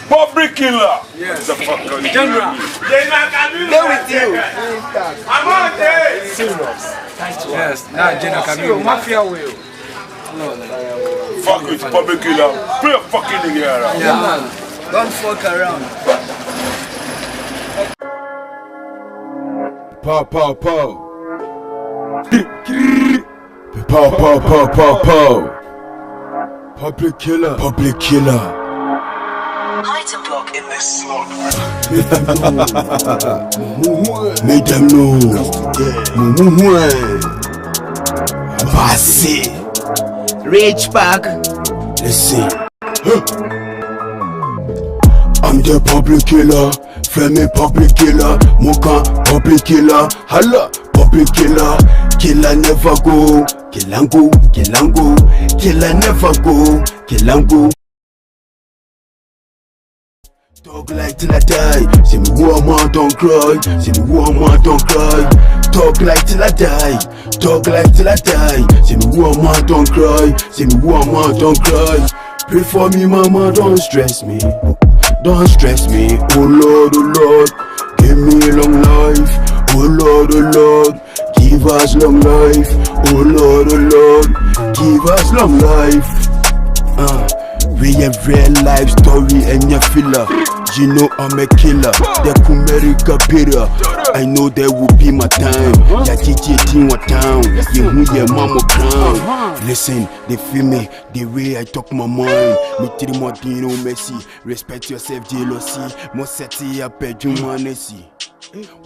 Public killer. Yes. The fuck General. They with you. Amakye. Serious. Yes. Now General Kamil. Mafia will. Fuck with public killer. Play a fucking nigga around. Yeah, man. Don't fuck around. Pow, pow, pow. Pow, pow, pow, pow, pow. Public killer. Public killer. Item block in this slot. Make them know. Abaazi. Rage Park. Listen. I'm the public killer. Femi public killer. Moka public killer. Hala public killer. Killer never go. Killango, killango. Killer never go. Killango. Talk like till I die. See me woman don't cry. See me woman don't cry. Talk like till I die. Talk like till I die. See me woman don't cry. See me woman don't cry. Pray for me, mama, don't stress me. Don't stress me. Oh Lord, give me long life. Oh Lord, give us long life. Oh Lord, give us long life. We have real life story and your filler. You know I'm a killer. The Kumerica Pira. I know there will be my time. Ya teaching what town. You who your mama crown. Listen, they feel me the way I talk my mind. Me tiri modino Messi. Respect yourself, jealousy. Mo seti ya pejumanesi.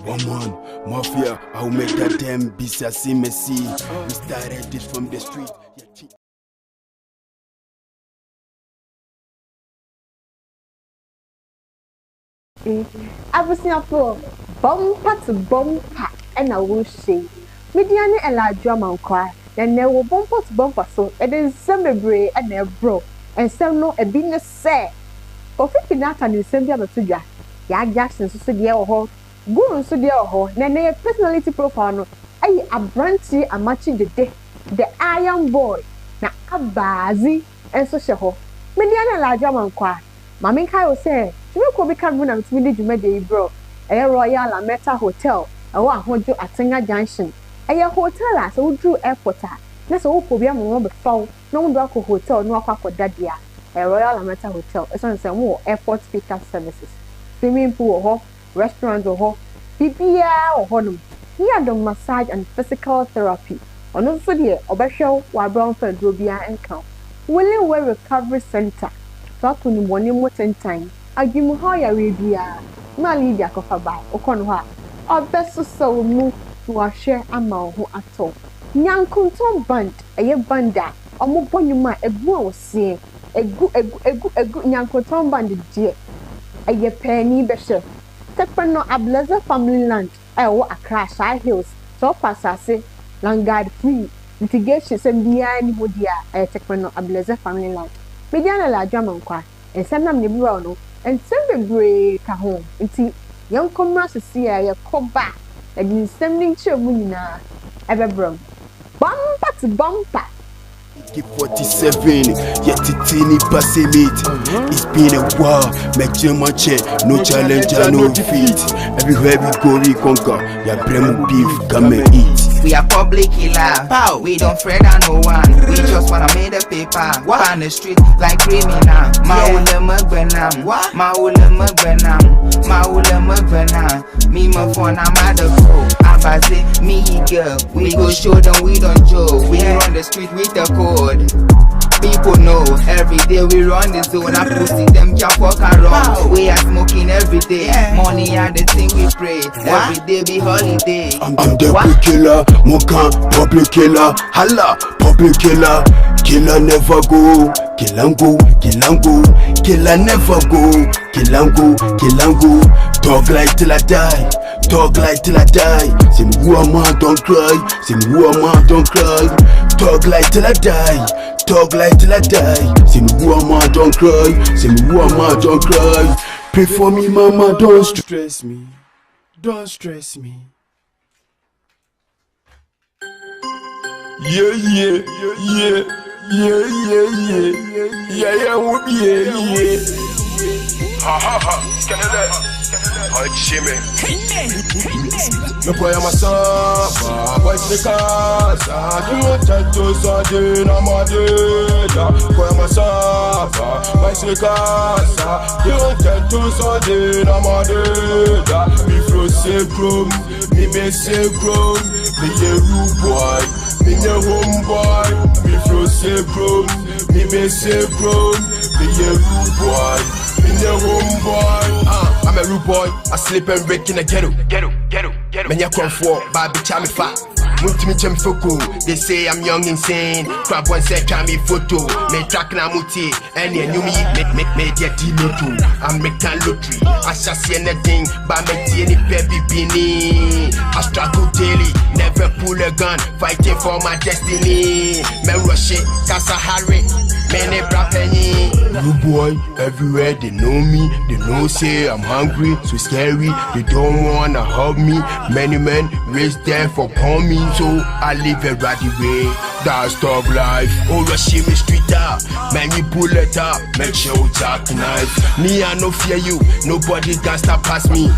One man, mafia. I'll make that damn beast I see Messi. We started this from the street. Abusinapo, bumper to bumper, and I will say, Mediana Ella Amankwah, then there will bumper to bumper, so it is some brave and a bro, and some no a business say. Kofi Kinaata and Sembia Matuja, Yaa Jackson, so dear or Guru, so dear or then a personality profile. Abrantee Amakye Dede, the Iron Boy, na Abaazi, and so sheho. Mediana Ella Amankwah, Mammy Kyle say. You could become one of the Jumede, bro. A Royal Ameta Hotel, a one hojo at Singer Junction. A hotel as old Drew Airport. Let's all for them on the phone. No Draco Hotel, no Aqua Dadia. A Royal Ameta Hotel, as on some more airport pickup services. Swimming pool or restaurants or PPA or honum. Here the massage and physical therapy. On also the Obasho, while Brown for Drobia and Count. Willing Way Recovery Center. Talk to the morning more 10 times. Agimuha ya Arabia, na Lydia Kofaba, Okonwa, or best so move to a share a mouth at Nyankunton band, a ye banda, or more bonuma, a boy was seeing a good Nyankunton band, dear. A ye penny besher. Tepano a blazer family land, I walk a crash high hills, so pass I say, Langard free, litigations and behind Wodia, a Tepano a blazer family land. Mediana Ella Amankwah, and send them the bureau. And send brave ka home. Until young commerce see a come back and you sending children ever brum. Bumper to bumper. Keep 47, yet it's any passing it. It's been a while, make your match, no challenge, no defeat. Everywhere we go, we conquer. Ya bremu beef, come and eat. We are public killer. Pow. We don't fret on no one. We just wanna make the paper. What? On the street like criminal. Maule magbenam. What? Maule magbenam. Maule magbenam. Me my phone, I'm at the phone. Abaazi, me girl. We go show them we don't joke. We run the street with the code. People know every day we run the zone. I pussy them can't walk around. We are smoking every day. Money and the thing we pray. Every day be holiday. I'm the big killer, Moka public killer, Hala public killer. Killer never go, killango, killango. Killer never go, killango, killango. Talk like till I die. Talk like till I die. See me woman don't cry. See me woman don't cry. Talk like till I die. Talk like till I die. See me woman don't cry. See me woman don't cry. Pray for me, mama, don't stress me. Don't stress me. Yeah, yeah, yeah, yeah, yeah, yeah, yeah, yeah, yeah, yeah. Ha ha ha. Okyeame. Me boy I'm a samba, boy to the casa. You want to Sunday, I'm a deda. Boy I'm a samba, boy to the casa. You want to Sunday, I'm a deda. Me flow say groom, me be say groom. Me a rude boy, me a home boy. Me flow say groom, me be say groom. Me a rude boy, me a home boy. I'm a rude boy, I sleep and wake in the ghetto. Many a come for, baby, charm me fat. Multi chem foko, they say I'm young insane. Crab one say me photo, me track na muti, and you knew me get loto. I'm making lottery, I shall see anything, but me any baby bini. I struggle daily, never pull a gun, fighting for my destiny. Me rush it, cause I hurry, many bra penny. New boy, everywhere they know me, they know say I'm hungry, so scary, they don't wanna hug me. Many men raised there for upon me, so I live a ratty way. That's dog life. Oh, rush me street up, man, you pull it up, make sure jack knife. Me, I no fear you, nobody can stop past me.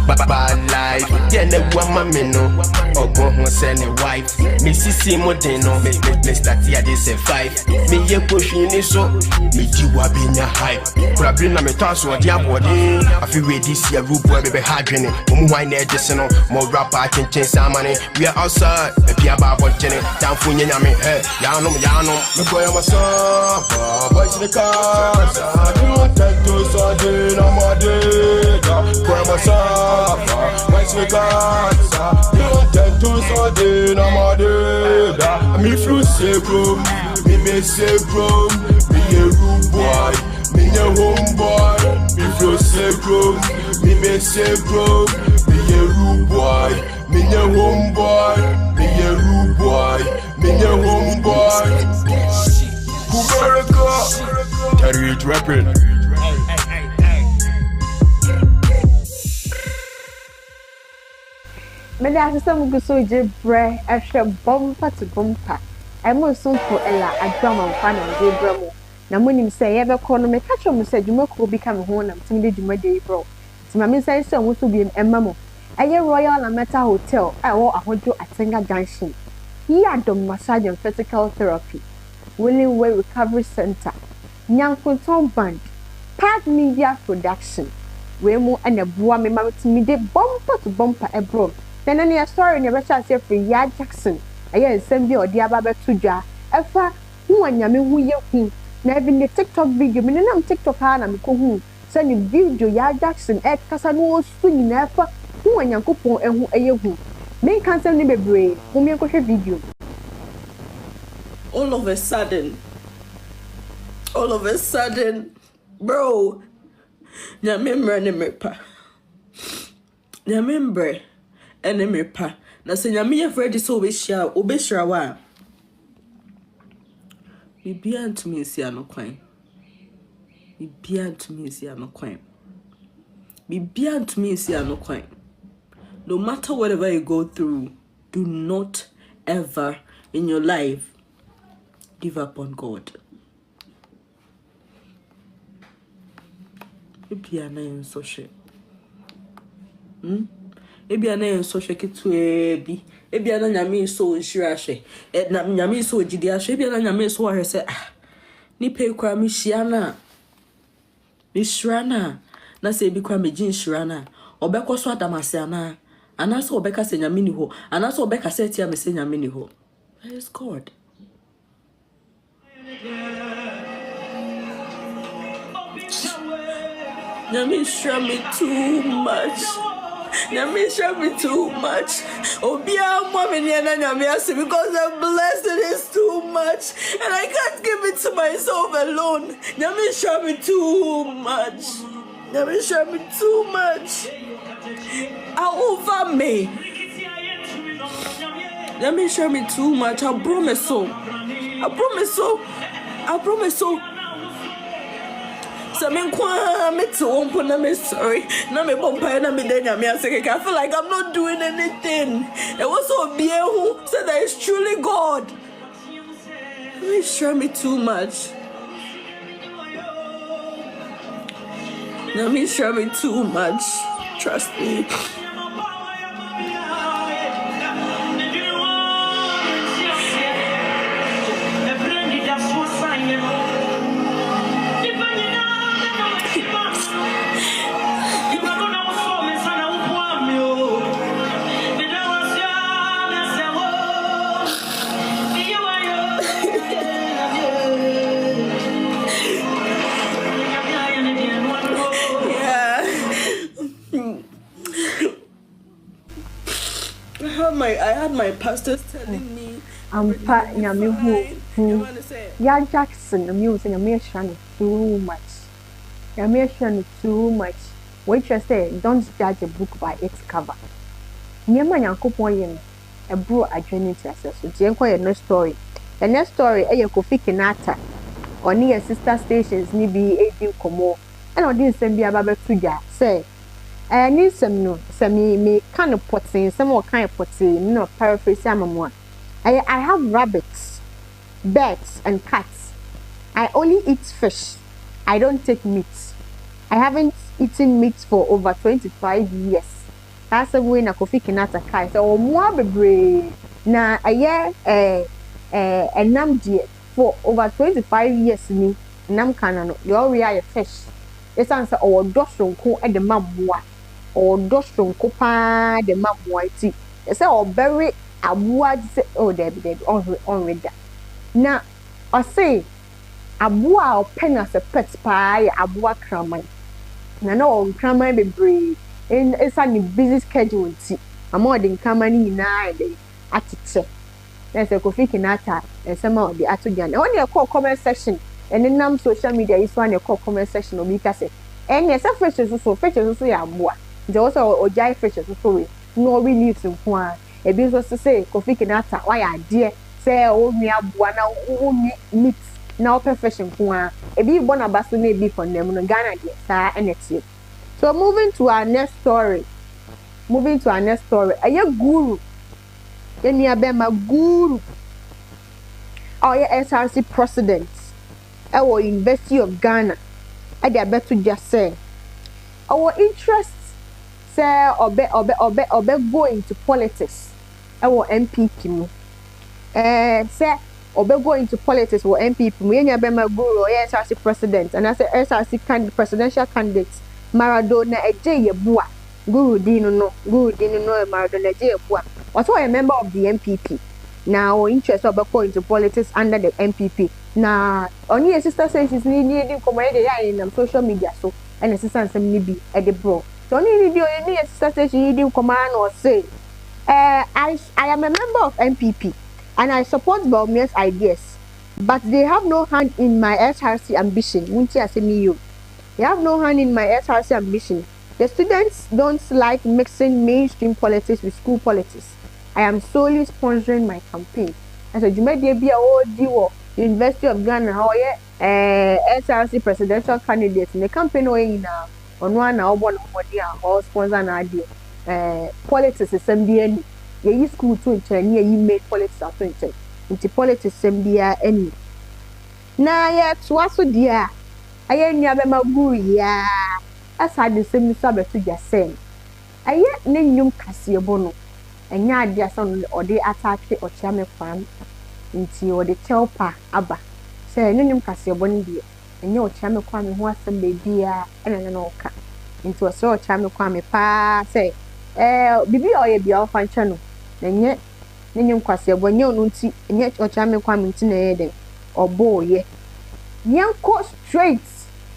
Bad life, then the woman me no. Oh, go home send a wife. Me see more than no. Me start here this a 5. Me ye pushing it so. Me do what be your hype. But I bring me toss or dear body. I feel ready this year, root boy, baby, hard training. Wine there, just no more rap, I can change some money. We are outside, if you about what Jenny, down for you, me, hey, Yano. Me boy, I'm a samba, boy, to the casa. You want to Sunday, I'm a deda. Boy, I'm a samba, boy, to the casa. You want to Sunday, I'm a deda. Me flu say groom, me be say groom. Me a rude boy, me a home boy. Me flu say groom, me be say groom. Me a rude boy, me a home boy. Me a rude boy, me a home boy. America, carry it rapping. Me da se some go so je bre ehwe bumper to bumper. I mo so for Ella Amankwah na je bre mo. Na monim say ye be ko no me catch mo say dwuma ko bi ka me ho na mtimi de dwuma de bro. Ti ma me say so mo so bi emma mo. Aye Royal Lametta Hotel, I wo ahodo Atenga Junction. Here dom massage and physical therapy. Willing Way Recovery Center. Nyankunton Band. Pad Media Production. We mo and a boa me ma mtimi de bumper to bumper e bro. Then any story never shall say for Yaa Jackson. Aye nsem or the ababa tudwa. Efa hu anyame hu ye hu. Na even the TikTok video me na TikTok ha na me ko hu. Send video Yaa Jackson e kasa no so nyina efa hu anyankopon ehu eye hu. Me kan sem ni bebre. Hu me enkohwe video. All of a sudden, bro. Nyamembre ne mepa. Nyamembre ene mepa. Na se nyame ye fredi so obehira wa. Bibia ntumi nsi anokwan. No matter whatever you go through, do not ever in your life give up on God. Ebiana en social. Ebiana en social kitu ebi. Ebiana nyame so nhirahwe. Na nyame so gidi ahwe. Ebiana nyame so ahwe se ni pe kwa mi shiana. Mi shirana. Na se ebi kwa me jin shirana. Obekọ so adamase ana. Ana so obeka se nyame ni ho. Ana so obeka se tia me se nyame ni ho. That is God. Nyame share me too much. Obia mommy na nyame ase because the blessing is too much and I can't give it to myself alone. Nyame share me too much. Over me. Nyame share me too much. I promise so. I'm sorry. I feel like I'm not doing anything. It was so who said that it's truly God. He showed me too much. Nyame share me too much. Trust me. I had my pastors telling me Ampa nyame hu Yaa Jackson music nyame shine too much. Nyame shine too much. What you say, don't judge a book by its cover. Nyama Yankopon yen a bro adwene tiase so je enko ye no story. The next story e ye Kofi Kinaata oni ye sister stations ni bi edi komo. And odi nsem bi aba betuja say ni sem no semi me kind of potting some more kind of potting no paraphrase amamwa. I have rabbits, birds and cats. I only eat fish. I don't take meat. I haven't eaten meat for over 25 years. That's the way na Kofi Kinaata kai. So more bebre na aye enam die for over 25 years ni enam kana no. The all we are fish. It's answer our dosronko e de mamwa. Or dosronko pa de mamwa ti. It's all very abua say oh there on read that. Now I say abua or pen as a pet pie abua kraman. Na no on kraman bebre in a busy schedule ti. Amo de kraman ni na dey atiche. There's a Kofi Kinaata and some of the atujan. When you call comment section and then nam social media is one you call comment section or because say and yes fresh so ya abua. There also ojai fresh so we no we need to one. E bi so say Kofi Kinaata why adie say o mi aboa na o mi meat na o perfection ko a e bi born abaso na e bi for them no Ghana dey sa enetie. So moving to our next story aye guru eni abema guru oh yeah SRC president e wo University of Ghana e dey beto just say our interest say obe go into politics. Our MPP mu say obe go into politics or MPP mu yenya be ma guru or SRC president and I say SRC presidential candidate Maradona eje yebua guru dinu no Maradona eje yebua also a member of the MPP now interest obe go into politics under the MPP na only a sister says she's needing come in social media so and assistant some ni bi e de bro so only video any sister says she needing command or say I am a member of MPP and I support Baumia's ideas, but they have no hand in my SRC ambition. They have no hand in my SRC ambition. The students don't like mixing mainstream politics with school politics. I am solely sponsoring my campaign. As a Jumedi University of Ghana, SRC presidential candidate in the campaign on one or sponsor an idea. Politics is MBN. You school to intern, you made politics after intern. Into politics MBA any. Na yet was so dear. I ain't never my guru ya. As I the same subject to just say. I yet name Cassia Bono. And ya just on or they attack the Okyeame farm into or the Telpa Abba. Say name Cassia Bondi. And your Okyeame Kwame who was some baby and an oka. Into a sort of Kwame pa say. Bibi oye bi o fan channel na nye nyem kwase bonye onu nti nye Okyeame Kwame nti na yede oboye yanko straight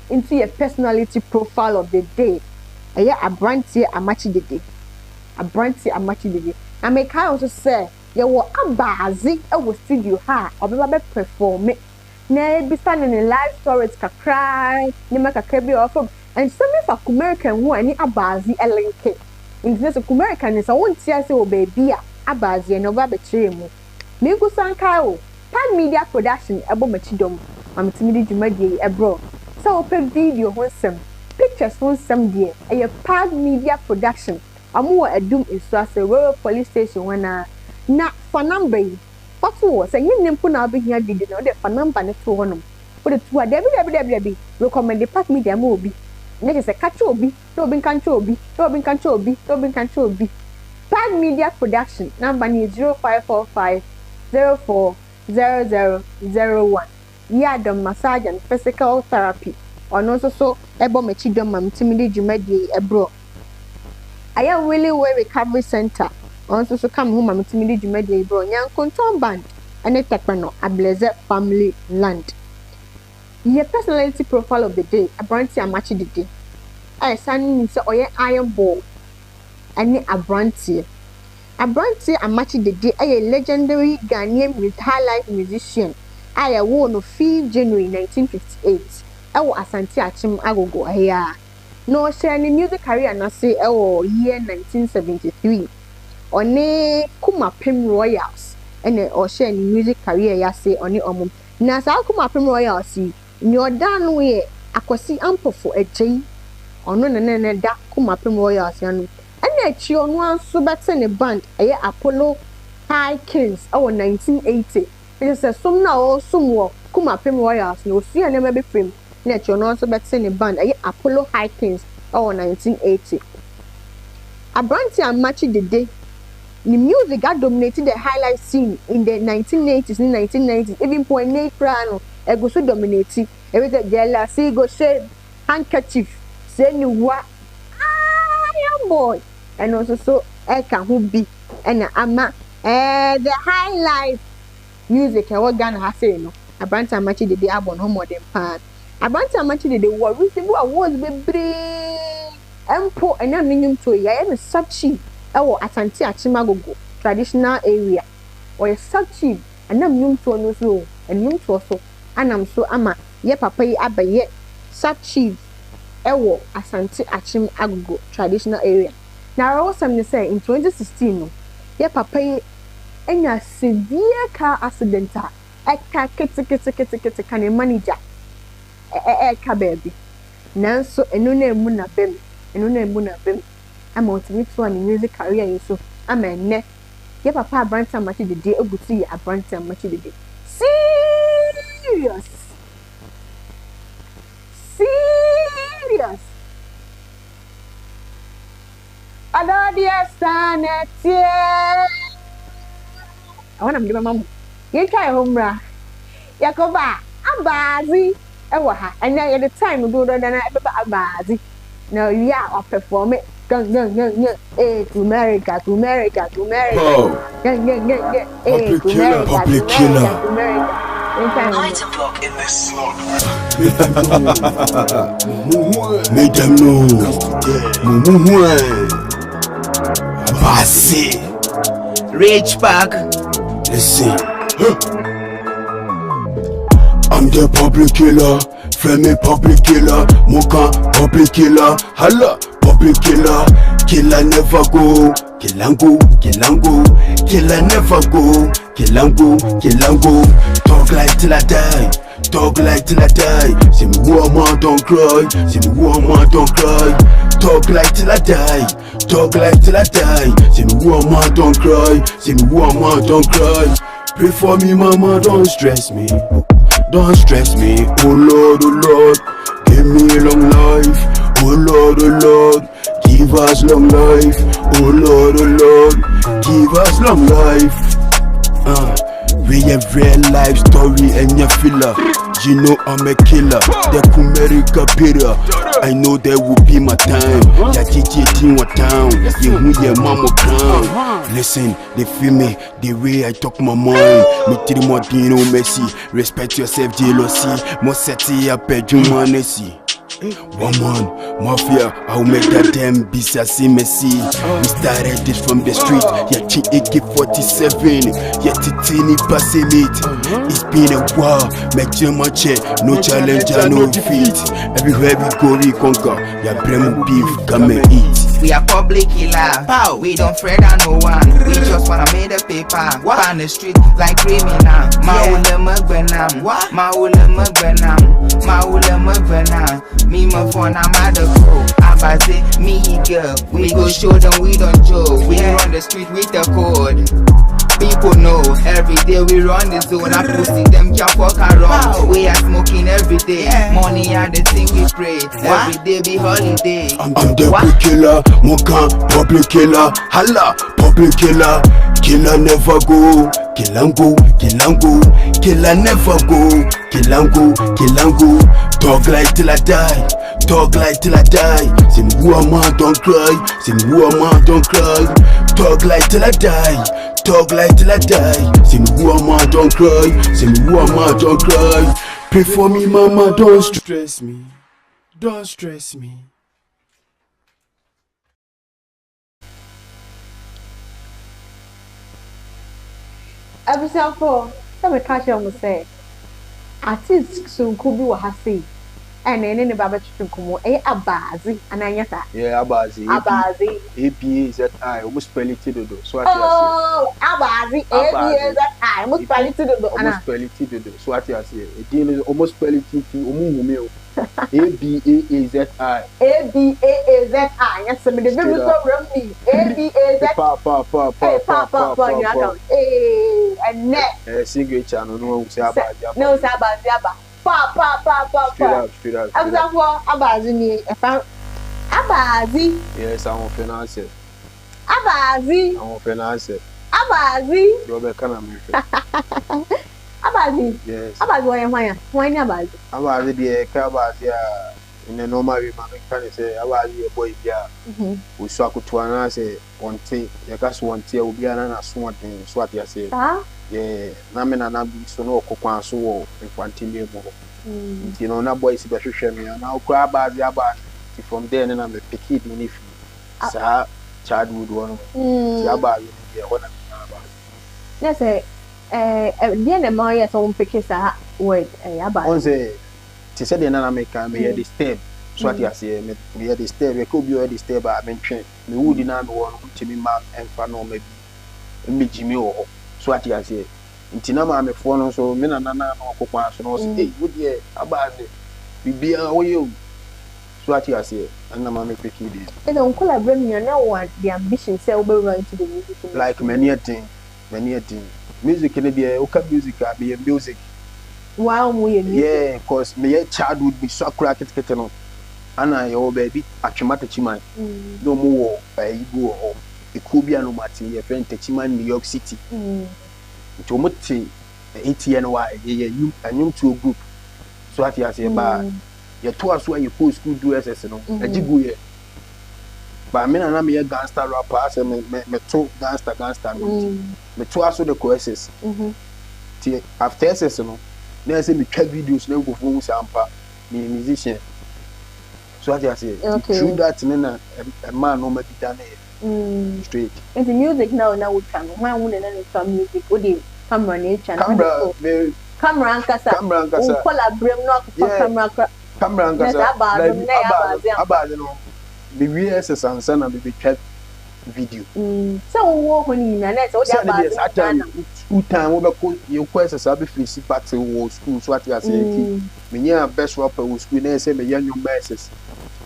into your personality profile of the day Abrantee Amakye Dede na me kai also say ye wo Abaazi e wo studio ha obeba be perform na bi stand in live stories kakra ni makakra bi ofo and some of American who ani Abaazi elenke in this American is a one tear say baby Abaazi and over betray mu me go sankai o pan media production ebo machidom am timidi dwumadi ebro so open video honsem pictures honsem there a pan media production amu edum iso as a rural police station wana na for number what was and you nimpo na be here video no the for number ne to honom for the two debi recommend the pack media mo obi Make it a catch obi, no bin can't obi, no bin can't obi, no bin can't obi. Pad Media Production, number 0545 040001. Yadom massage and physical therapy. Or no so ebo mechidom mam timidi jumedi ebro. I am really well recovery center. Also so come home mam timidi jumedi ebro. Nyan konton band. Ane tekpano Abaazi family land. Your personality profile of the day. Abrantee Amakye Dede. I sign say oye iron ball. Ane Abrantee. Abrantee Amakye Dede a legendary Ghanaian high life musician. I won on 5 January 1958. Ewo Asante Achim Agogo here. No share any music career na say ewo year 1973. One Kumapim Royals. Ene or share any music career ya say oni omum. Na sa Kumapim Royals ni odan we akwasi ampo for eje. Ono na da Kumapim Royals yanu. Ene echi onu anso bete ne band eye Apollo High Kings ewo 1980. It says some now some work Kumapim Royals no see and never frame. Net you also better in the band Apollo High Kings or 1980. Abrantee Amakye Dede. The music that dominated the highlight scene in the 1980s and 1990s. Even point Nate Prano, it go so dominating. Everything Ella say go say handkerchief. Say you what? Young boy. And also so Eka who be and Ama the highlight. Music and what Ghana has say no. Abrantee Amakye Dede abon home modern part. Abrantee Amakye Dede was receive awards bebre. Empo and am minimum to ya and sub chief. Ewo Asante Achim Agogo traditional area. Or a sub chief and am minimum to no so and minimum to so. And am so ama ye papa ye abaye sub chief. Ewo Asante Achim Agogo traditional area. Now I was say in 2016 no. Ye papa ye enya severe car accident eka kete kan manager eka baby nanso enu na emu na bem ama otimi to an music career yeso ama enne ye papa Abrantee Amakye Dede eguti ye Abrantee Amakye Dede serious adodia sanetie I want to give my mom. You try homebra. Yakoba, Abaazi, Ewaha, and now at the time we do that than Abaazi. Now, yeah, I'll perform it. Go, to America. Oh, Public killer. Item block in this slot. Make them know. Abaazi. Rich Park. Listen, I'm the public killer, Femi public killer, Moka public killer, Hala public killer, killer never go, killango, killer never go, talk like till I die. Talk like till I die. See me woman don't cry. Talk like till I die. See me woman don't cry. Pray for me, mama, don't stress me. Oh Lord, give me long life. Oh Lord, give us long life. Oh Lord, give us long life. We have real life story and your filler. You know I'm a killer. The Kumerica Pira. I know there will be my time. Ya teaching what town. You who your mama crown. Listen, they feel me the way I talk my mind. Me tiri modino Messi. Respect yourself, jealousy. Mo seti ya pejumanesi. One man, mafia, I'll make that damn beast I see Messi. We started this from the street, yeah, AK-47, yeah, Titini passing it. It's been a while, make your match, no challenge, no defeat. Everywhere we go, we conquer, yeah, Bremo beef, come and eat. We are public killer. Pow. We don't fret on no one. We just wanna make the paper. Walk on the street like criminal. Maule Magbenam. Me my phone, I'm at the go. Abaazi, me girl. We go show them we don't joke. We run the street with the code. People know every day we run the zone. I pussy them can't fuck around. We are smoking every day. Money and the thing we pray. Every day be holiday. I'm the public killer, Mokan, public killer, Hala, public killer. Killer never go, Kilango, Kilango, killer never go, Kilango, Kilango. Talk like till I die, talk like till I die. Say me who a man don't cry, say me who a man don't cry. Talk like till I die, talk like till I die. Say me who a man don't cry, say me who a man don't cry. Pray for me, mama, don't stress me, don't stress me. Abusiafo, let me catch you on say. Artist so could be what I say. And then the baba chukumo, Abaazi, and Anyata. Yeah, Abaazi. Abaazi. ABAZI, almost spell it to do. So what oh, Abaazi, ABAZI, almost spell it to do. Almost spell it to do. So what you say? It is almost spell it to Umumu. ABAAZI. ABAAZI. Yes, some of the people so rummy. ABAZI. Papa, and net. Single channel, no, say Abaazi. No, Abaazi. Papa. Straight up. I'm Abaazi. Abaazi. Yes, I'm finance it. Abaazi. I'm finance it. Abaazi. You're the kind of Abaazi. Yes. Abaazi, why Abaazi? Abaazi, the Abaazi, in the normal way, man, can say Abaazi, a boy, yeah. We saw to an say one tea, the gas one tea will be an swat in Swat, I say. Yeah, Namina Nabi, so no cocoa, so if one tea more. You know, now boys, the me, and now grab Abaazi. From there, and I'm a picky if Sir childhood one. Abaazi, yeah, one. Yes, the end of my own pictures are word Abaazi. She said, "The American may the step." So what you say? Me the step. We could be the step. I mentioned me would not want to be man and fan or maybe me Jimmy or so what you say. In Tinama, I'm a phone so me and Nana or Copa. So hey, would ye Abaazi? Be away. So what you say? And I'm a picky. They don't collaborate. You know what the ambition say will be run to the music. Like many a thing. Music can be a music. I be a music. Wow, yeah, cause my child would be so cracked kitten on. And I oh baby, Achimata Chimay. No more by Ibu or it could be an Omati, a friend Techiman, New York City. To Mutti, ATNY, a new to group. So what you say about your tours where you post school do SS, a jiguye. But I mean, I'm a gangster rapper, me two gangster, me two also the courses. After SS, now I say me check videos now go for sample me musician. So what I say? Through that a man no make it done straight. And the music now we can. Why wouldn't any music? What do camera nature? Camera and kasa. Collaborate not for camera and kasa. Abaazi no. The VSS and son and be check video. So walk on in and that's all that. School time, we your questions are free party or school. So what you are saying? Me best rapper was school. They say me young masses.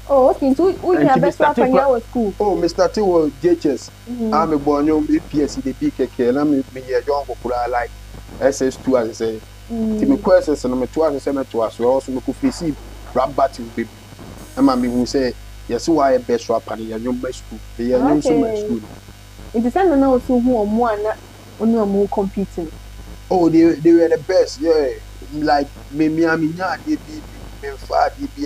Oh, okay. So we have best rapper in our school. Oh, Mr. T was JHS. I'm a born young BPS the BKK. And I'm me a young popular like SS2 as I say. The questions and I'm 2 as I to us. We also look for see rap battle baby. And I'm who say yes, why a best rapper in your young best school. The young school. It is not know who or one. No more competing. Oh, they were the best, yeah. Like me, they be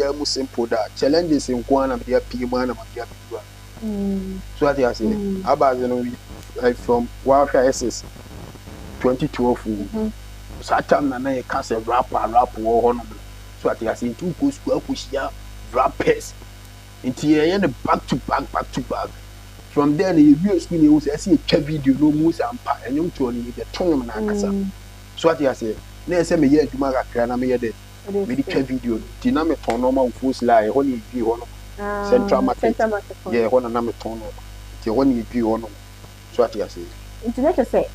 a simple that challenges in one of their people and their people. So what I say, Abaazi like from Warfare SS 2012. Satam and I can't say rap or so what I say, 2 post push ya rappers into the back to back. From there, the real screen you see a video, no moves and young to the tournament. So what you say? Let's say me here to my grand, I'm here. We did video. Dynamic ton normal force lie, only be one central market. Yeah, one another ton. The one you be one. So what you say? It's not to say,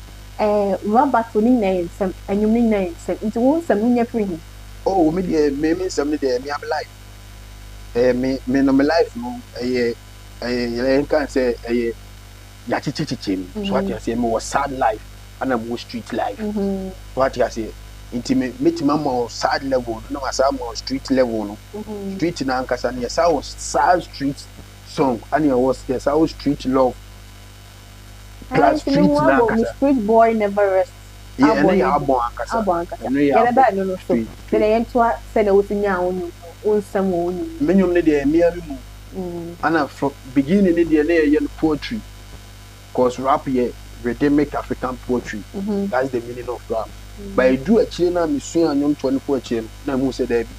Robert will name some and you mean name some. It's all some in your free. Oh, maybe somebody there, me have life. me no my life no can say ya chichichi so what you say me was sad life and I'm more street life what you say intimate meet mama sad level no as I'm on street level no street na ankasa na yes I was sad street song and it was yes I was street love plus street na ankasa street boy never rests yeah and ya abon ankasa yeah that no so then I ento say na wotinya wonu onsam wonu menyum ne de mia mi mu and from beginning ne de na poetry cause rap here rhythmic African poetry that's the meaning of rap but I do a china me sua anyom 24 chien na mu say there be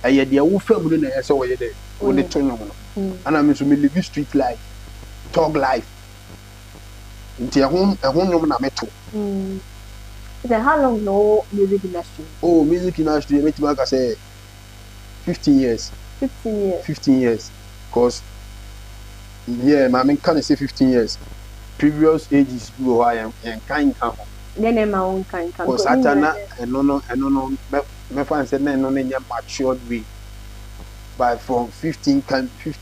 aye de wo fam no na ese wo ye there wo ne to no and I mean so me live street life talk life nti ehun nyom na meto then how long no music industry oh music industry me timaka say 15 years 15 years cause yeah my man can say 15 years previous ages go I am and kind come then my own kind cause atana no me fan say no nya matured way but from 15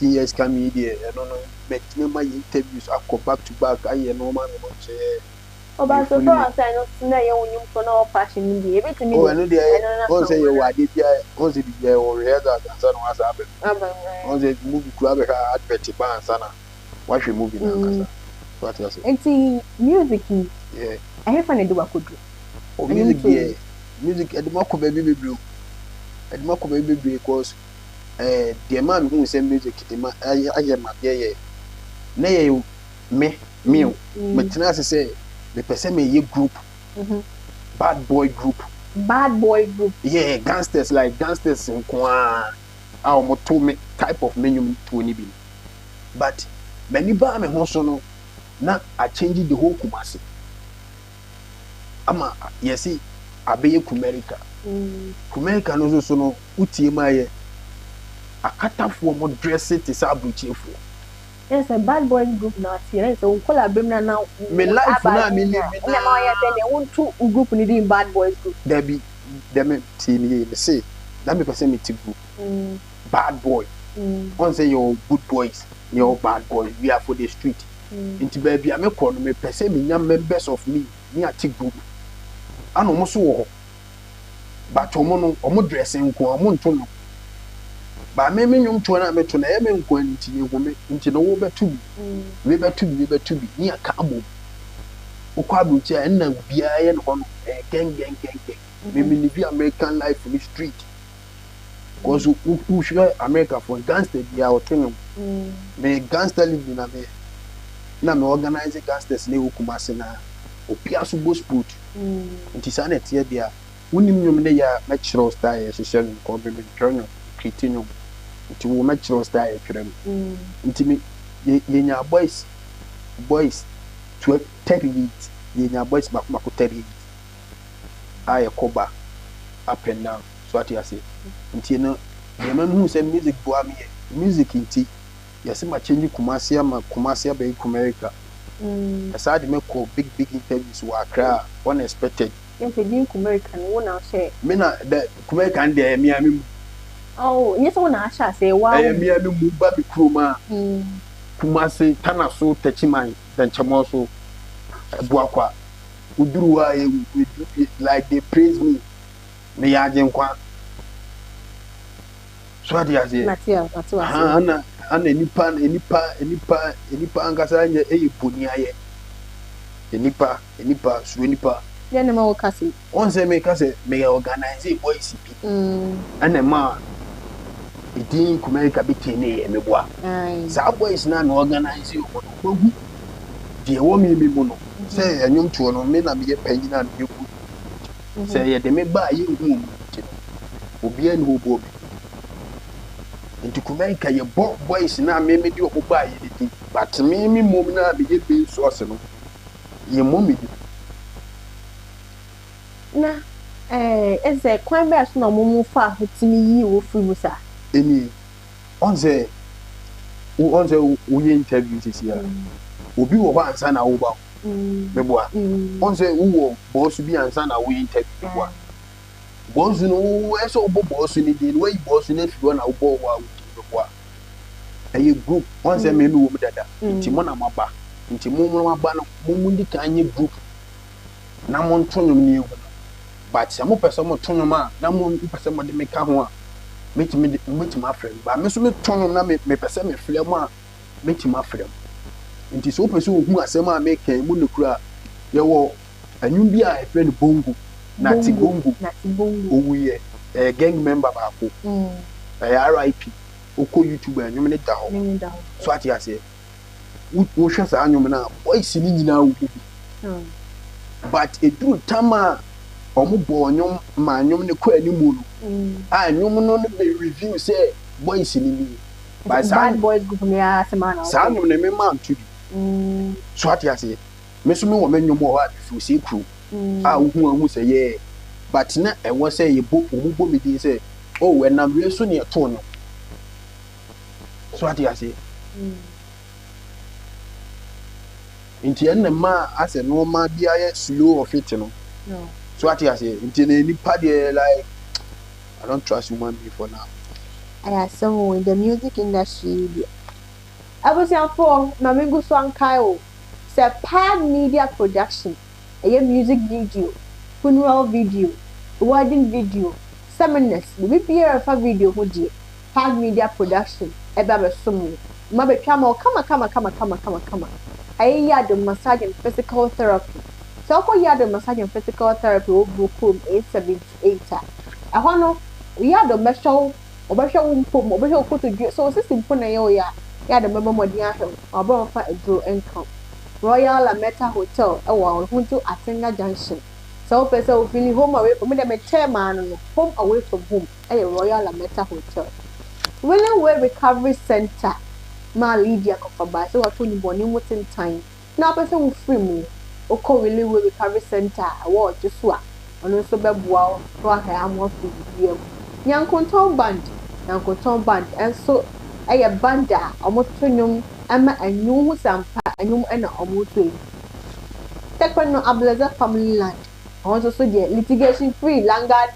years come here no make my interviews I go back to back I no man no say but so far as I know na ye wonyum for no passion bi e betimi oh no dey on say you wade bia on say bia o rehearsal answer no asa abe on say movie kura be ka advert ban sana watch movie na kasa what you say enti music yeah I have fun do akodu oh music yeah music edmako baby bebre edmako baby bebre because the man who say music ma aye ma yeah na ye me metina say the person me ye group bad boy group yeah gangsters like gangsters nkwa our moto me type of menu to ni bi but many ba me ho so no na I change the whole Kumasi ama yes abeye Kumerica no so no utie ma ye akatafo mo dress it is abuchefo. Yes, a bad boy group now. Yes, so collaborate now. Me life na me live na ma ya say they want two group ni dey bad boys group. There be them team me say that me person me team group. Bad boy. On say your good boys, your bad boys. We are for the street. Into baby I me call me person me nya members of me a team group. Ano mo so wo. But omo dressing ko omo nto no. Ba me nyom to na me to na e me nko anti ni wo me nti no wo betu we betu ni aka abo ukwa buchi a na bia ye no ho gang me ni bi American life in the street cause who should America for gangster dia otono me gangster live na me organize gangsters le Kumasi na opia so bo sport nti sa na tie dia wonim nyom ne ya natural style social ko be journal creating nti wo natural style twem nti me yenya boys to 38 yenya boys makoko 38 aye koba up and down so what you say nti no the man who say music boa me music nti yes ma change Kumasi be America aside me call big interviews wa Accra unexpected yes be America no na share me na the American there me am oh yes one na share say wow me am mu ba be kroma Kumasi tana so techiman dan chamo so buakwa uduruwa like they praise me Yaa Jackson so what you say Matia ana enipa angasa nya eyibuni aye enipa so enipa ya na ma wakasi on say me kase me organize boys ana ma idin Kumerica bitene e meboa sa boys na organize o hu die wo mi mu no say anyum to no me na me ye panyi na me ku say ye de me ba ye hu obi an ho bo into Kumerica ye boys na me di oba ye di but me mom na be ye be source no ye mom di na eze kwan be aso na mom fa hotimi yi wo free musa eni on say wo ye interview sisi ya obi wo ba ansa na wo ba me boa on say wo boss bi ansa na wo interview boa boss no eso bo boss ni di no boss na fi na wo bo wa boa a group once a me wo dada nti mo na maba nti mo maba no mo ndi kan ye group na mo ntonum ni egu but some person mo tonum a na mo person mo de me ka ho a metim afrem ba me so me tonum na me person me frem a metim afrem nti so person ohu asem a me kan mu nekura ye wo anwum bi a e friend bongo na ti bongo owuye gang member ba ko RIP oko YouTube anwum ne da ho so ati ase wo hwe sa anwum na voice ni nyina wo bi but eduru tama omo bo anwum ma anwum ne ko animu no anwum no be review say voice ni bad boys group me asema na sa anwum ne me man to so ati ase me so me wo menwum wo ha fi se kru hu say yeah but na e wo say ye bo me dey say oh when am we so ne to no so ati ase inti en ma ase no ma bia ye slow of it no so ati ase inti na nipa dey like I don't trust human being for now. I have someone in the music industry. I was young for Mamingo Swan Kyle. Say Pad Media Production. A music video, funeral video, wedding video, seminars, the VPR video who did Pad Media Production. Eba sumu. Mabe come. I had the massage and physical therapy. So I had the massage and physical therapy over 878. I want we had the special so system for na yo ya the member modi ahwe obo fa agro income Royal Meta Hotel e wo hunto Atenga Junction so person we feeling home away from the chairman no home away from home e Royal Meta Hotel Willing Way Recovery Center ma Lydia Kofa so what you born in within time now person we free mu oko Willing Way Recovery Center award just so ono so beboa to ahwe amwo fi Yankonton band and so a banda almost tunum ama anyu sampa anyum na omoto Tekno Ablaza family land also so the litigation free langa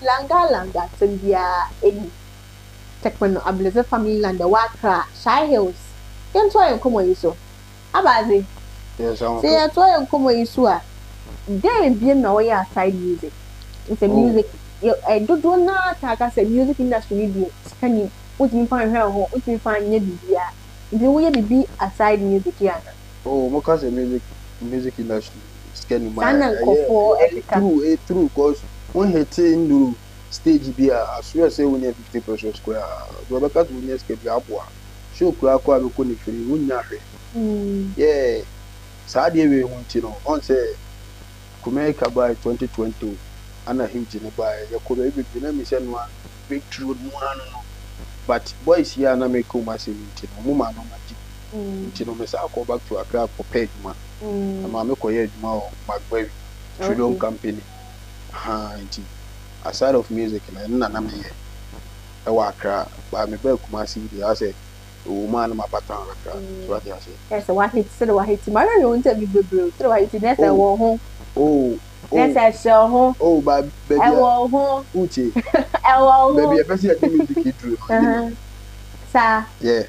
sembia eni Tekno Ablaza family land the Wakra Shy Hills yento yankomo yiso Abaazi yes say yanto yankomo yiso a dey bi na we side music it's a music I don't know that say music industry be can you put me find her home put me find ye bibia if you will be aside music here mo ka say music industry scan my true because when he in stage be I swear say when you 50% square Rebecca to when escape your aboa show kura kwa be ko ni free wunya hwe yeah saade we hunti no on say Kumeka by 2020 ana huge ne by yakoba e be na mi se no breakthrough no ano but boys here na make come as it no ma no magic no me sa go back to Accra for page ma ma me ko ye adwuma o magbawi trillion company nti aside of music na me ye e wa Accra ba me ba kuma si dey I say o ma na ma patan Accra so what you say yes what hit ma no interview bebro so what hit next wo ho Yes, I saw home. Oh, baby, I will home. Uchi. I will baby, I fancy I music through. Sir. Yeah,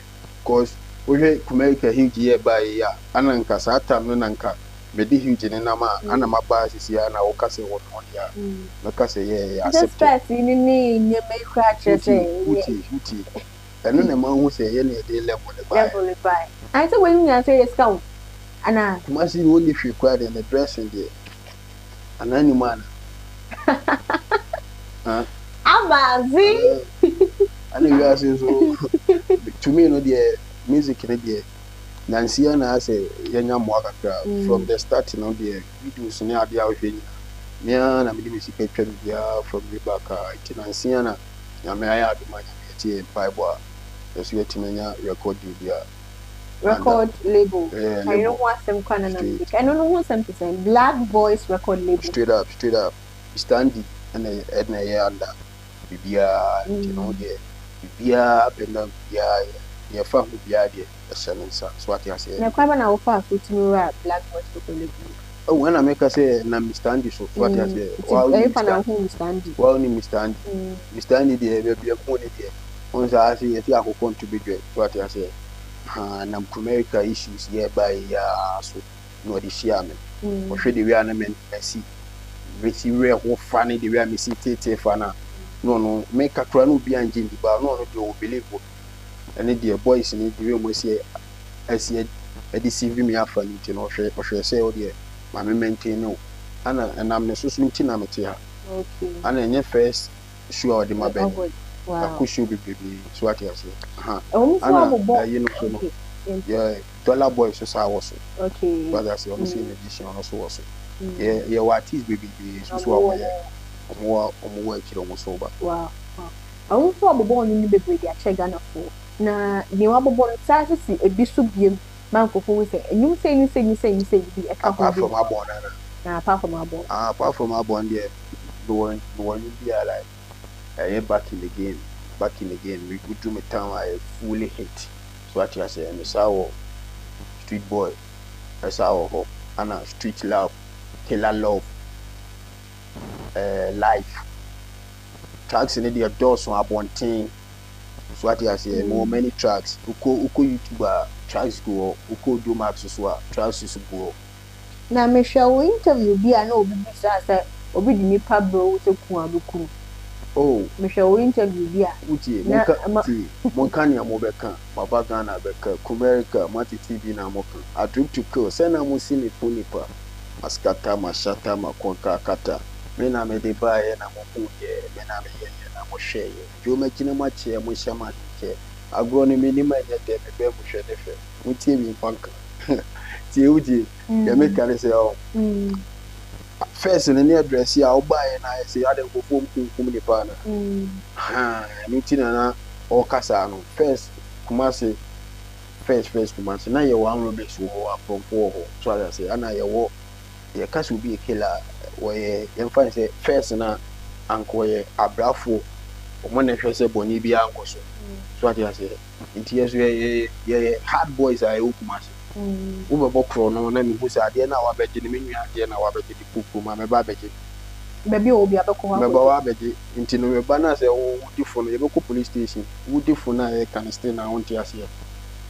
cause we Kumeka huge year by ya. Ananka sata nanka. Me di huge in nama. Ana Abaazi siya na okase won on ya. Nakase yeah. Just pass in ni make crash say. Uchi. Eno na man who say ye na dey level the buy. I say when you say yes count. Ana. Kumasi only free quite in the dressing there. Anani man. Abaazi. And you guys so to me no the music no the Nancy na say yenya mwaka from the start no the videos ni ade ahwe ni na me music atwa bia from the back Nancy na me aya aduma nya tie Bible so yetimenya record label. I don't want some kind of music. I don't know some to say Black Voice record label. Straight up. Standing and Edna Yanda. Bibia, you know, Bibia, up and down, your family, the excellence. That's what you say. Now, come on, I'll pass with me, Black Voice record label. Oh, when I make a say, I'm standing, so what you say. Well, if I'm home standing. Well, Mr. Andy, there will be a pony there. Once I see if you are going to be great, what you say. and America issues by so no the Shiame. Or should the real see receive real funny the real missy tate fana. No, make a crown be and Jimmy, but no, you believe. And the boys in the room was here. I said, a deceiving me after you know, or say, oh dear, my maintain no. And I'm the social tinamatia. Okay. And then your first sure the my bed. Wow. I could show baby, so what you say. Oh, you know, yeah, dollar boys so I was. Okay. But that's the only edition also also. Yeah, what is baby, so more work almost over. Wow. I won't probably born in the baby, I check Ghana for. Na ni wabobon tsase si ebi so biem mankofo we say enyum say be apart from abon na apart from abon there the one be like back in the game we go to me town I fully hit so what you say me saw street boy I saw ho ana street love killer love life tracks in the doors on Abrantea. So what you say more many tracks uko YouTuber tracks go uko do max so tracks is go na me share interview bi na obi bi say obi di nipa bro so ku abuku oh me share interview bi a utie monka ne amobeka baba Ghana beka America mati TV na moka a trip to kill say na mo si me ponipa askata mashata makonka kata me na me de bae na mo ku ye me na me mo share you make no much mo shama ke agronomy ni ma ye de be mo hwe de fe mo tie bi fanka tie uji ya make can say oh first in the address ya o buy na say ya de go fom kum ni pa na ha mi tina na o kasa no first Kumasi first Kumasi na ye wan robe so from ho so I say ana ye wo ye kasa bi killer we ye fan say first na anko ye abrafo omo na hwe say boni bi anko so so what you say nti yes ye hard boys are Kumasi wo be bokro no na mi hu say ade na wa beje ni menua ade na wa beje di kuku ma me ba beje bebi obi abeko wa me ba wa beje nti no me ba na say wo di fo no ye beko police station wo di fo na ye can stay na won ti ase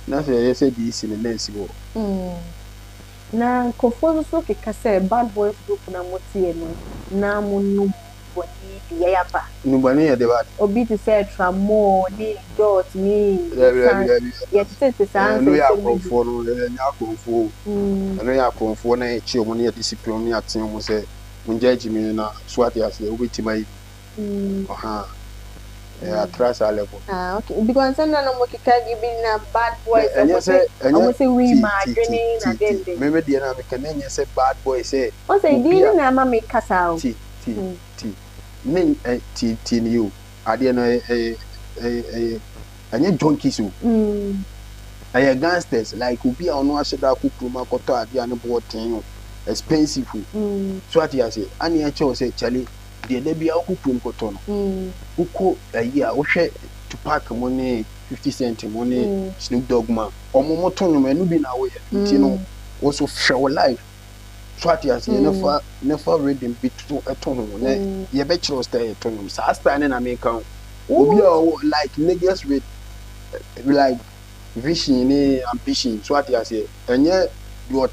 na say ye say di si ne nsi wo na Kofi so ke kase bad boys group na motie no na munu boni biya ya ba nubani ya de ba obi to say tramo ni dot ni ya tete sa no ya konfo no ya konfo no ya konfo na e chi omo na discipline ni atin mo say munja jimi na swat ya say obi mai aha trust level okay because na no mo kika gibi na bad boys omo say we margin na dende me de na me kan enye say bad boys say o say di na ma me kasa o ti nen ti ni you ade no anye junkies o aye gangsters like obi a ono asheda kukuruma koto ade ane boten expensive so what you say ani a che say chale de bi a kukurum koto no uko ayi a wo hwe to park money 50 cent money Snoop Dogg man omo moto no manu bi na wo ye ti no wo so show life so what you say never read them bit to eton no ye be chiro stay eton so stand na me kan obi a like niggas with like vision ni ambition so what you say enye your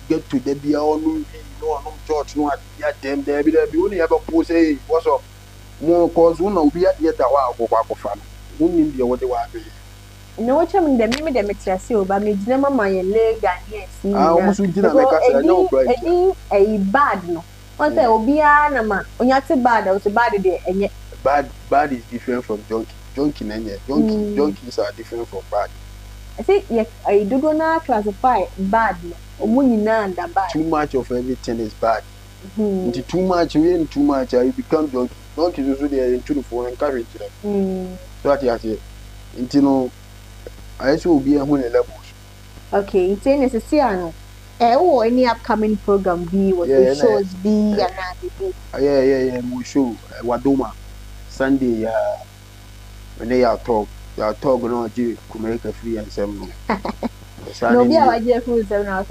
get to the be all no church no ya dem there be only ever post say what's up mo cause one obi a there wa akwa no woni bi wo de wa be no what am dem me dem tiase o ba me gina mama ye lega yes ni o so gina me ka say no problem e bad no what say obi a na ma onyate bad o so bad de enye bad is different from junkie na enye junkies are different from bad I think I do not classify bad bad. Too much of everything is bad. Into too much, you become junkie. Junkie is also there into the phone and carry it. So what you say? Into no, I also will be a levels. Okay, it's necessary. Any upcoming program be what the shows be and yeah, we show Wadoma Sunday. When they are talk. Ya talk no ji kumeka free and some no be our je free some now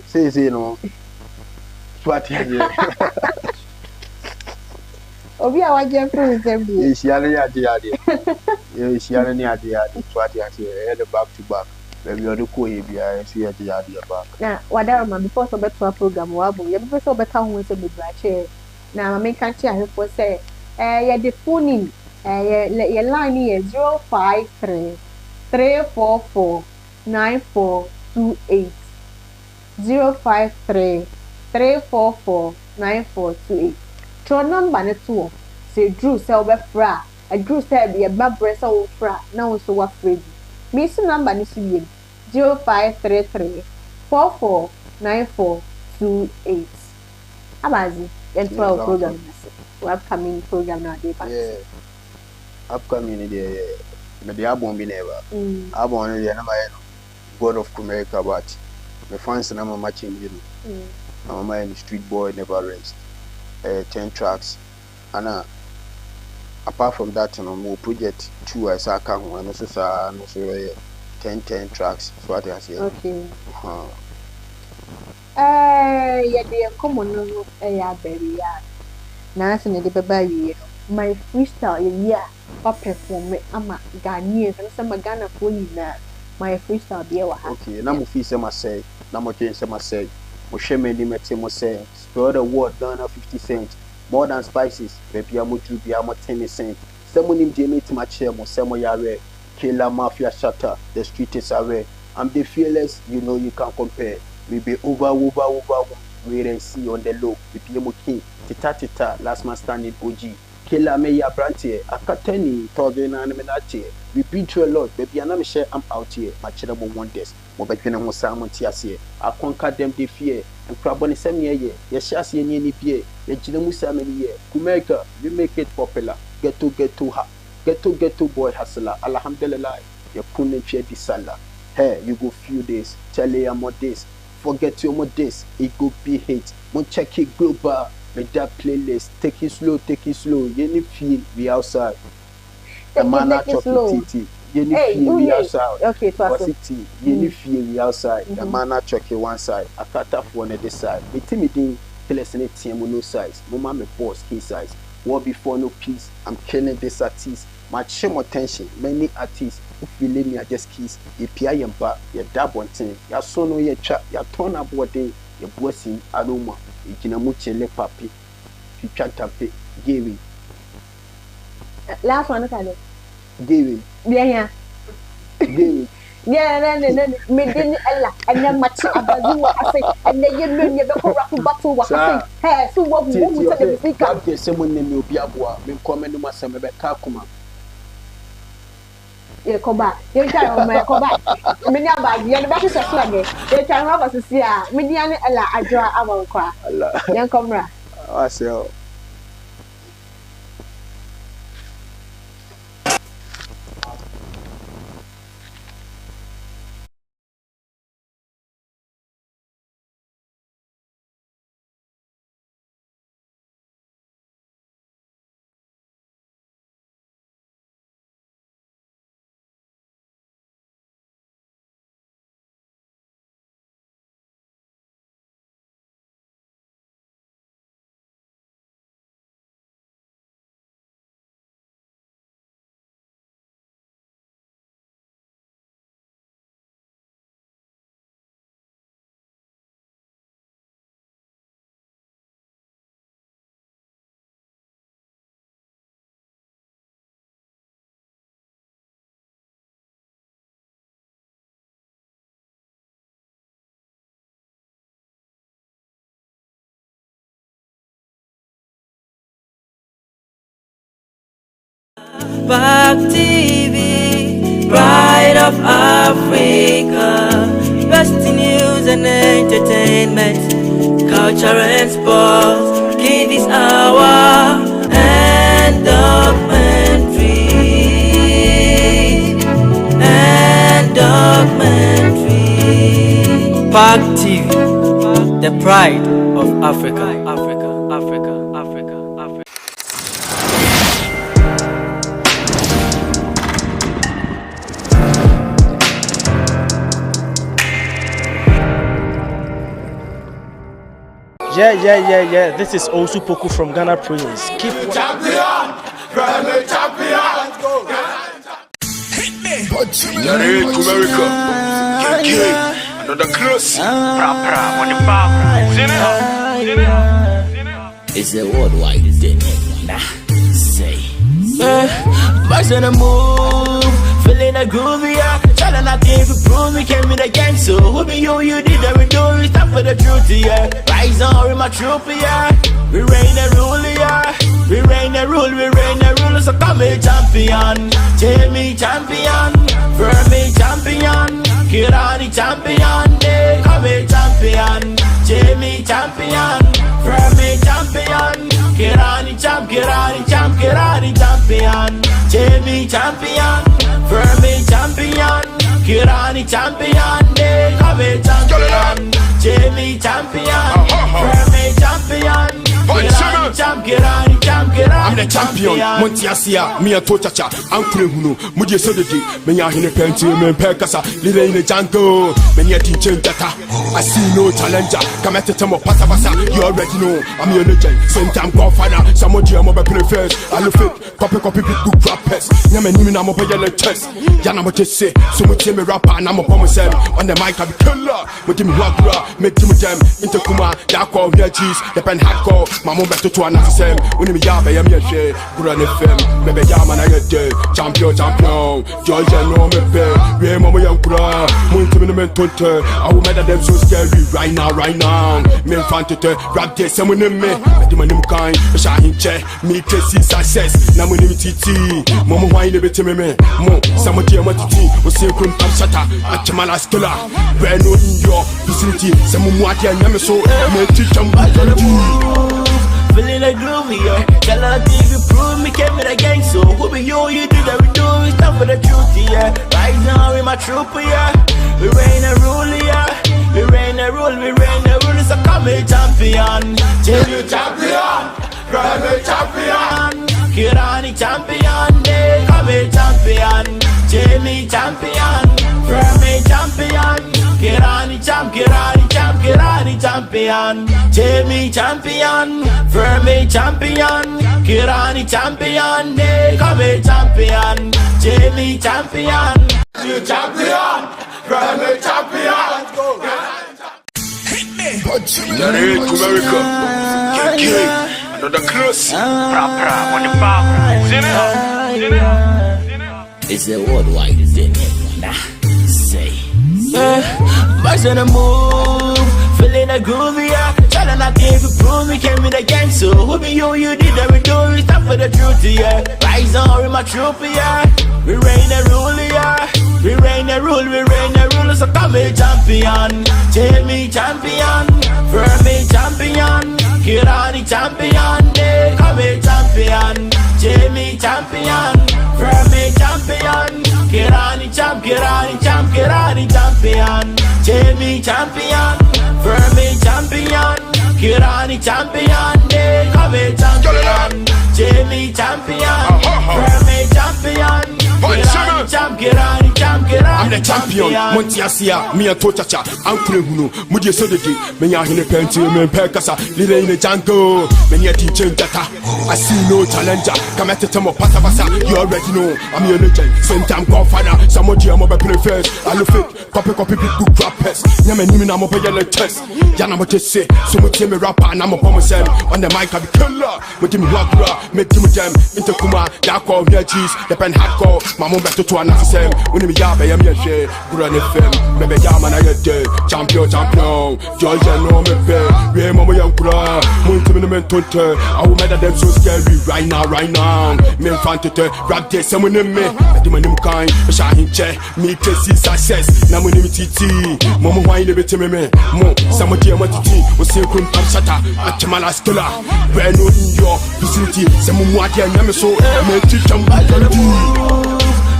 say no swat here obi our je free some dey share ya dey swat here say back to back Baby, you're the cool, I see a yard back. Now, whatever, before so better program, wabo, you better so better when so be brache. Now, I make a chair for say, yeah, the phone in, your line is 053 344 9428. 053 344 9428. Tro number ne to say Drew say obefra, a Drew say be a babre say ofra, na so wa free. Me so number ne so yem 0533 449428. Abaazi, and 12 program. We upcoming program now dey pass. Yeah. Upcoming there, yeah. But the album be never. Album there, number God of America, but my fans and I'm matching you. I'm a street boy, never rest. 10 tracks. And apart from that, more project 2 I saw come and also 10 tracks. So what I say. Okay. Yeah, they come on, yeah, baby, yeah. Now, so the baby, my freestyle, yeah, up perform it. I'm a Ghanaian, and some Ghana for you now. My freestyle, be okay, now my fees, I say, now my change, I say, Mosheme Limete, say, spell the word Ghana 50 cents, more than spices, baby, I'm to be 10 cents. Someone in the mate, my chair, Mosemo Yare, Killer Mafia Shatter, the street is away. I'm the fearless, you know, you can't compare. We be over, wait and see on the low, the PMO King, Tita, last man standing OG. Killer me Abrantee, Akateni, Togin and Menate. We been through a lot, baby, and I'm sure I'm out here. My charitable wonders, more between them was Salmon Tiasia. I conquer them the fear, and Crabon semi year, yes, Shasi and Yenny Pierre, the Jinamusa many year. Kumeka, you make it popular. Get to boy hustler, Alhamdulillah, you couldn't share the salad. Hey, you go few days, tell you more days. Forget your more days, it go be hate. Mon check it global. With that playlist, take it slow. You need feel we outside. The man not chopping titi. You need feel we outside. Okay, so you need feel we outside. The man not chopping one side. I cut off one at the side. Me timiding, tell us any team with no size. Mama me boss key size. War before no peace. I'm killing this artist. My shame attention. Many artists who feel me are just keys. You pay your back. You dab one thing. You so no you trap. You turn up what day. You bossing aroma. Ikinamuchele papi, Fichatape, Gary. Last one, okay. Gary. Yeah. Gary. Yeah, me didn't Ella, and then much Abaazi, I say, and then you know you're the corrupt battle. What I say, hey, so what we want to speak up. There's someone named Obiabwa, me comment to myself about Kakuma. Yeah, come back. You can't come back. Many Abaazi, you're the best swagger. They can have us to see her. Mediana Ella Amankwah. Young comrade. I say, Back TV, Pride of Africa, best news and entertainment, culture and sports, Kiddies Hour and documentary, Back TV, the pride of Africa. Yeah. This is also Poku from Ghana Prince. Keep champion. Hit me. America. Another close. It's a worldwide thing. Nah, say. Boys on the move, feeling a groovy, yeah. Trying not to prove me came in again. So who be you did every do we stop for the truth, yeah. Rise on with my troop, yeah. We reign and rule, yeah. We reign and rule, so come a champion. Tell me champion, for me champion. Kirani champion, they come a champion. Tell me champion, for me champion. Kirani champion. Jamie champion, for me champion. Kirani champion, they come a champion. Jamie champion, for me champion. I'm the champion. Montiasia, me a tochacha. I'm Kuruno. Mudia Sodiki. Many are in a penty, men percasa, little in the jungle. Many a teacher data. I see no challenger. Come at the time of Pasabasa. You already know. I'm your legend. Same time, Godfather. Some of you are mobile first. I love it. Copy, book, rap pest. Yaman, I'm up a yellow chest. Yana, what you say? So much me rapper, and I'm a promise. On the mic, I'm a killer. With him, Wagura, make him with them. Intercuma, dark or real cheese, the pen hardcore. Mama back to another same. When you are by a share, Grand FM, maybe Yaman, I get there. Champion. George, I know me pay. We Mama Yankura, Muntiminament Tunter. I will make them so scary right now. Men Fantete, rap this, someone in me. I do my name kind, a shine check, me to see success. Now we need TT. Mama, why never tell me? Mo, some of them was say, Grum Sata, a Chamala Stella. Brand new in your vicinity, some more than so, me teach them what to do. Feeling like groovy, yeah. Tell her TV prove me came in again. So who be you did that we do is time for the truth, yeah. Right now with my troop, yeah. We reign and rule, yeah. We reign and rule, so come a champion. Jamie champion, Kwame champion. Kirani champion, they come a champion. Jamie champion, Kwame champion. Kirani champion. Jamie champion, Kwame champion. Kirani champion, they come a champion. Jamie champion, Kwame champion. America. Another close. It's a worldwide thing. Nah, say. Boys on the move, feeling a groovy, yeah. Trying not to prove me came in again. So who be you did every do we stop for the truth, yeah. Rise on with my troop, yeah. We reign and rule, yeah. We reign and rule, so come a champion. Jamie champion, for me champion. Kirani champion, they come a champion. Jamie champion, for me champion. Kirani champion. Jamie champion, for me champion. Kirani champion, they come a champion. Jamie champion, for me champion. I'm the champion. Montiasia, me a tochacha. I'm Kuruno. Mudia Sodiki. Many are in a penty, men percasa, little in the jungle. Many a teacher data. I see no challenger. Come at the time of Pasabasa. You already know. I'm your legend. Same time, Godfather. Some of you are mobile first. I love it. Copy, book, rap pest. Yaman, I'm up a yellow chest. Yana, what you say? So much me rapper, and I'm a promise. On the mic, I'm a killer. With him, Wagura, make him with them. Intercuma, dark or real cheese, the pen hardcore. Mama back to another same. When you are by a share, Grand FM, maybe Yaman, I get there. Champion. George, I know me pay. We Mama Yankura, Muntiminament Tunter. I will make them so scary right now. Men Fantete, rap this, someone in me. I do my name kind, a shine check, me to see success. Now we need TT. Mama, why never tell me? Mo, some of them was say, Grum Sata, a Chamala Stella. Brand new in your vicinity, some more than so, me teach them what to do.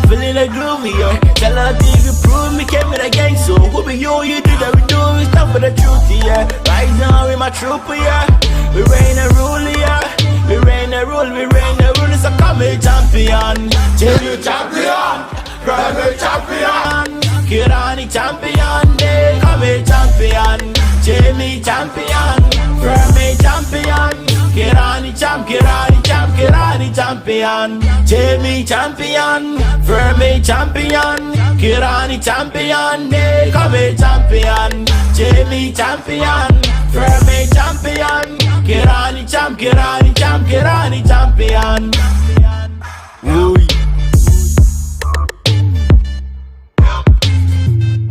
Feeling like groovy, yeah. Tell her TV prove me came in again. So who be you did that we do is time for the truth, yeah. Right now with my troop, yeah. We reign and rule, yeah. We reign and rule, so come a champion. Jamie champion, Kwame champion. Kirani champion, they come a champion. Jamie champion, Kwame champion. Kirani champion. Jamie champion, Kwame champion. Kirani champion, Kofi champion, Jamie champion, Fermi champion, Kirani champion. Ooh.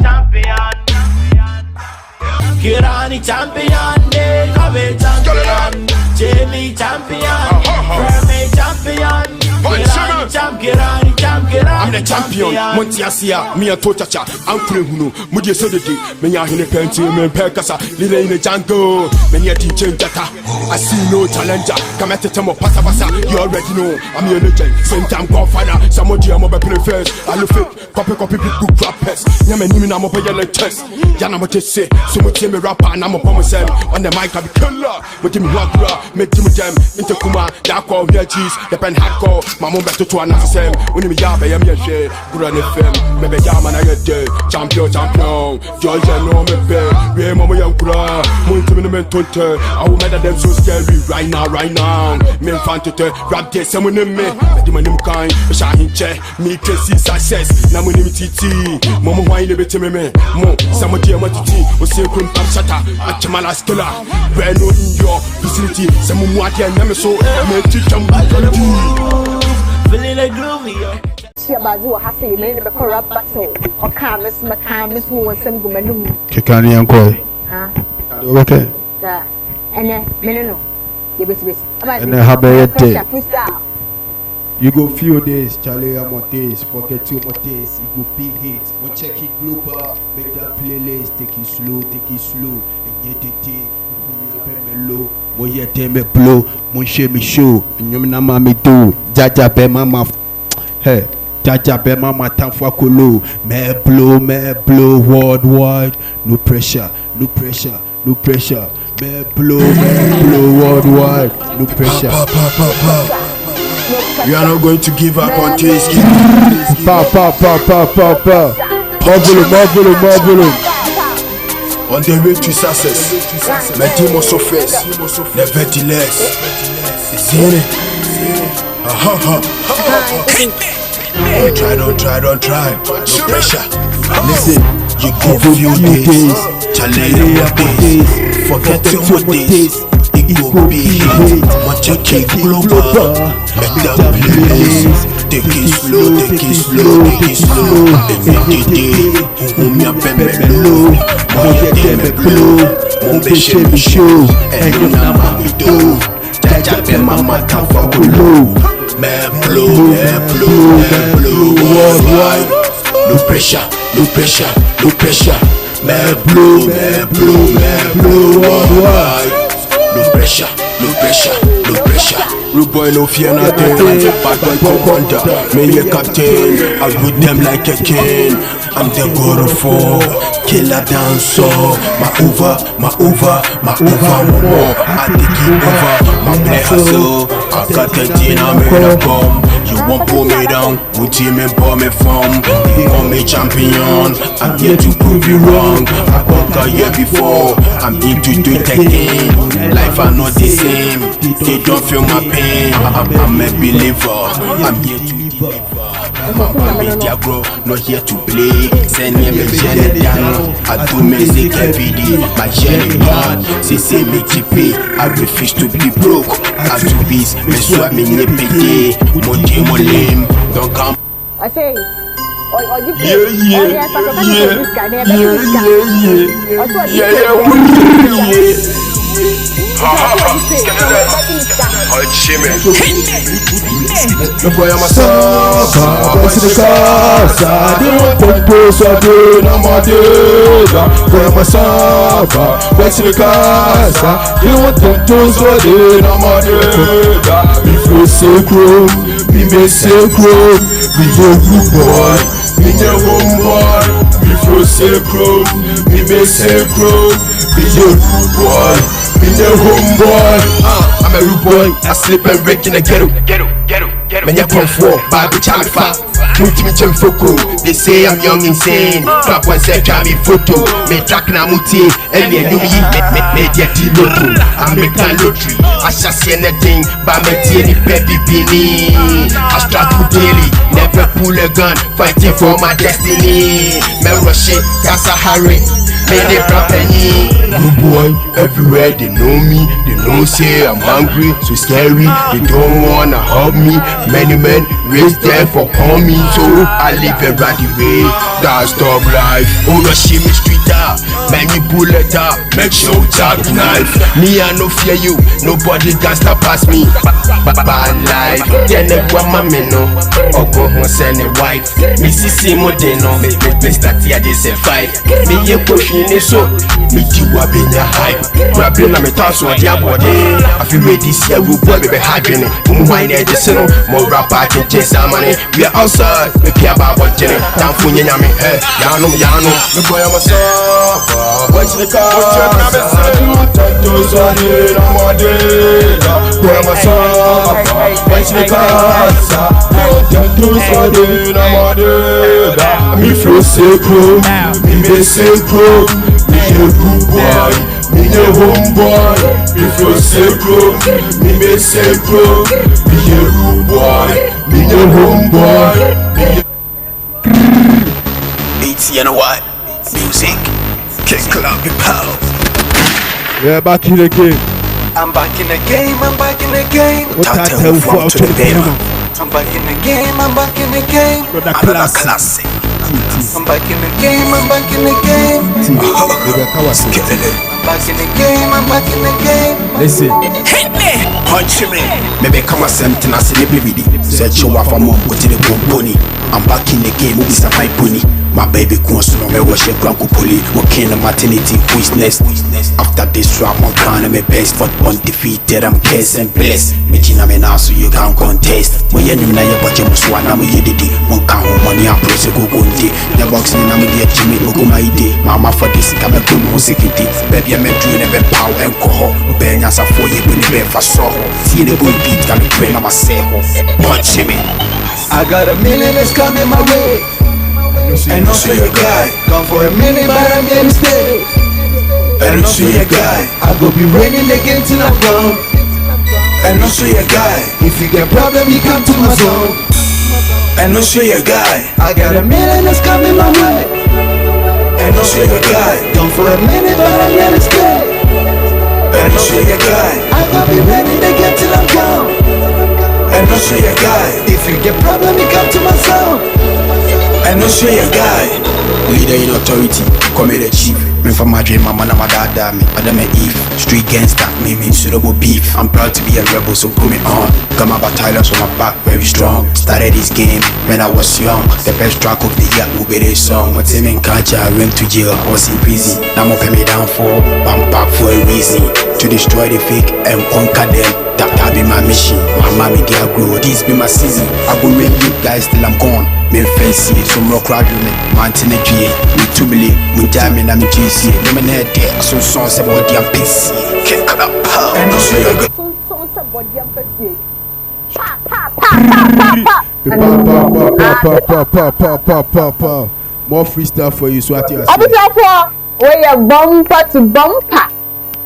Champion, Kirani champion, Kofi champion, Jamie champion, Fermi champion. I'm the champion, Montiasia, me a Tochacha, I'm Kuno, Mudia Sodity, Menya Hine Penty, Men Percasa, Lila in the jungle, Menya teaching Jata. I see no challenger, come at the time of Pasabasa, you already know, I'm your legend, same time Godfather, somebody I'm over play first, I look fit, copy, good rappers, Yaman, I'm over yellow chest, Yanama just say, so much me rapper, and I'm a bomber on the mic, I'll be killer, but me walk, make Jimmy Jam, Intercuma, Darko, Cheese, the pen hardcore. My mom better to another same. When me yaba yam yeshe, good on FM. Maybe yaman I get dead. Champion. George no me pay. We mama yam kura. Munti me mentonte. I will make them so scary right now. Me infantete. Rap this someone in me. Di manim kind. Shahin che. Me kesi success. Na money me titi. Mama wine le beti me. Mo. Some dear matiti. O se kun pam shata. Achamala skilla. Where no in your vicinity. Some mwati and yame so. Me ticham feeling like groovy. See Abaazi wa hase you made the corrupt battle. Okyeame who was some gumanum. Kekani Ankoi. Okay. And no. You be and have a day. You go few days, Charlie more days, forget 2 more days, it go big hit. But check it global, make that playlist, take it slow, and yet the day, low. Mo ye me blow, mon she me show, nyom na ma me do, jaja be mama, hey, jaja be mama time for kolo, me blow worldwide, no pressure, me blow worldwide, no pressure. We are not going to give up on this. Marvelous. On the way to success, my team also face, nevertheless. See it? Don't try. No pressure. Listen, you go few days, challenge your days, forget 2 more days. It go be hit, but check it global. Make that place. Take it slow. Every day, me a me low. Me blow, me show, and you na me do. Jaja be mama can for low. Me blow, worldwide. No pressure. Me blow, worldwide. No pressure. Rude boy no fear nothing. Bad boy commander, me a captain. I root them like a king. I'm the god of war, killer dancer. My over, more. I take it over, my play hustle. I got the tin, I made a bomb. You won't pull me down, who team and pull me from? You call me champion, I'm here to prove you wrong. I got a year before, I'm into doing it again. Life are not the same, they don't feel my pain. I'm a believer, I'm here to deliver. I'm a media bro, not here to play. Send me a jelly down, I do music every day. My jelly hard, say me GP. I refuse to be broke, I do this, me swap me nepede. Mo lame, don't come. I say, Look where I'm a sucker, what's in the casa? They don't put this on the Namadega. Where I'm a sucker, what's in the casa? They don't put this on the Namadega. Before sacrum, we may sacrum, we go good boy, we go home boy. Before sacrum, we may sacrum, we go good boy. Be the homeboy, I'm a rude boy. I sleep and wreck in the ghetto. Menya comfort, Babu Chamifa. Put me to Foko. They say I'm young insane. Clap one set, me photo. Me track na muti. And me do me get local. I'm a lottery. I shall see anything. But me any baby bini. I struggle daily. Never pull a gun. Fighting for my destiny. Me rush it. Casa Harry. Many property. Good boy, everywhere they know me. They know say I'm hungry, so scary. They don't wanna help me. Many men raise them for me, so I live a rowdy way. That's dog life. Oh, rush me street up, many bullet up. Make sure tag knife. Me I no fear you, nobody can stop past me. Bad life, then they want my meno. Or go home send a wife. Me see Simo Deno, me start here they say fight. Me ye push. So, me you a been your hype. Grabbing on me toss on your body. I feel ready this year, we boy, baby, hyping it. Why need to sell more rap? I can chase some money. We are outside, we care about what Jenny. Down for you, Yami, hey, Yano, the boy, I'm a sub. What's the car? What's your name? Tattoos on it, I'm a day. Boy, I'm a sub. What's the car? Tattoos on it, I'm a day. Me flow so cool, me be so cool. Me a good boy, me a homeboy. If you say cool, me be say cool. Me a good boy, me a homeboy. It's you know what? Music, kick club your pal. Yeah, back in the game. I'm back in the game. I'm back in the game. What I tell you to the game? I'm back in the game. I'm back in the game. Another classic. I'm back in the game, I'm back in the game. I'm back in the game, I'm back in the game. Listen. Hit me! Punch me! Maybe come a something I say the baby. Search you off a mom, go to the pony. I'm back in the game, who is a my pony. My baby comes to me, wash your grandco poli. Working the maternity business. After this rap, I'm kind of my best. For undefeated, I'm cursed and blessed. Making a man so you can't contest. When you know your budget was one, I'm a yedidi. One count money, I'm pressing go gunty. The boxing, I'm a dear Jimmy, go my idea. Mama for this, I'm a good security. Baby, I'm a dream, a power and coho. Ben, as a 4 year, when you bear for so. See the good beat, I'm a train, I'm a say. Punch me. I got $1 million that's coming my way. And also your guy, gone for a minute, but I'm here to stay. And also your guy, I go be raining again till I'm gone. And also your guy, if you get problem, you come to my zone. And also your guy, I got $1 million that's coming my way. And also your guy, gone for a minute, but I'm here to stay. And also your guy, I go be raining again till I'm gone. And also your guy, if you get problem, you come to my zone. And also your guy, leader in authority, commander chief. Me for my dream, mama na my dada me, Adam and Eve. Street gangster, me suitable beef. I'm proud to be a rebel, so put me on. Got my battalions on my back, very strong. Started this game when I was young. The best track of the year will be this song. What's him in Kaja, I went to jail, I was in prison. Now I'm me down for, I'm back for a reason. To destroy the fake and conquer them. That be my mission. My mommy get grow. This be my season. I go rain you guys till I'm gone. Me fancy some rock ride me. Mountain a G. Me too believe. Me diamond I'm GC. Me head there. So songs about the PC. Kick up. And also you go. Songs about the PC. Pa. More freestyle for you. So I think we are bumper to bumper.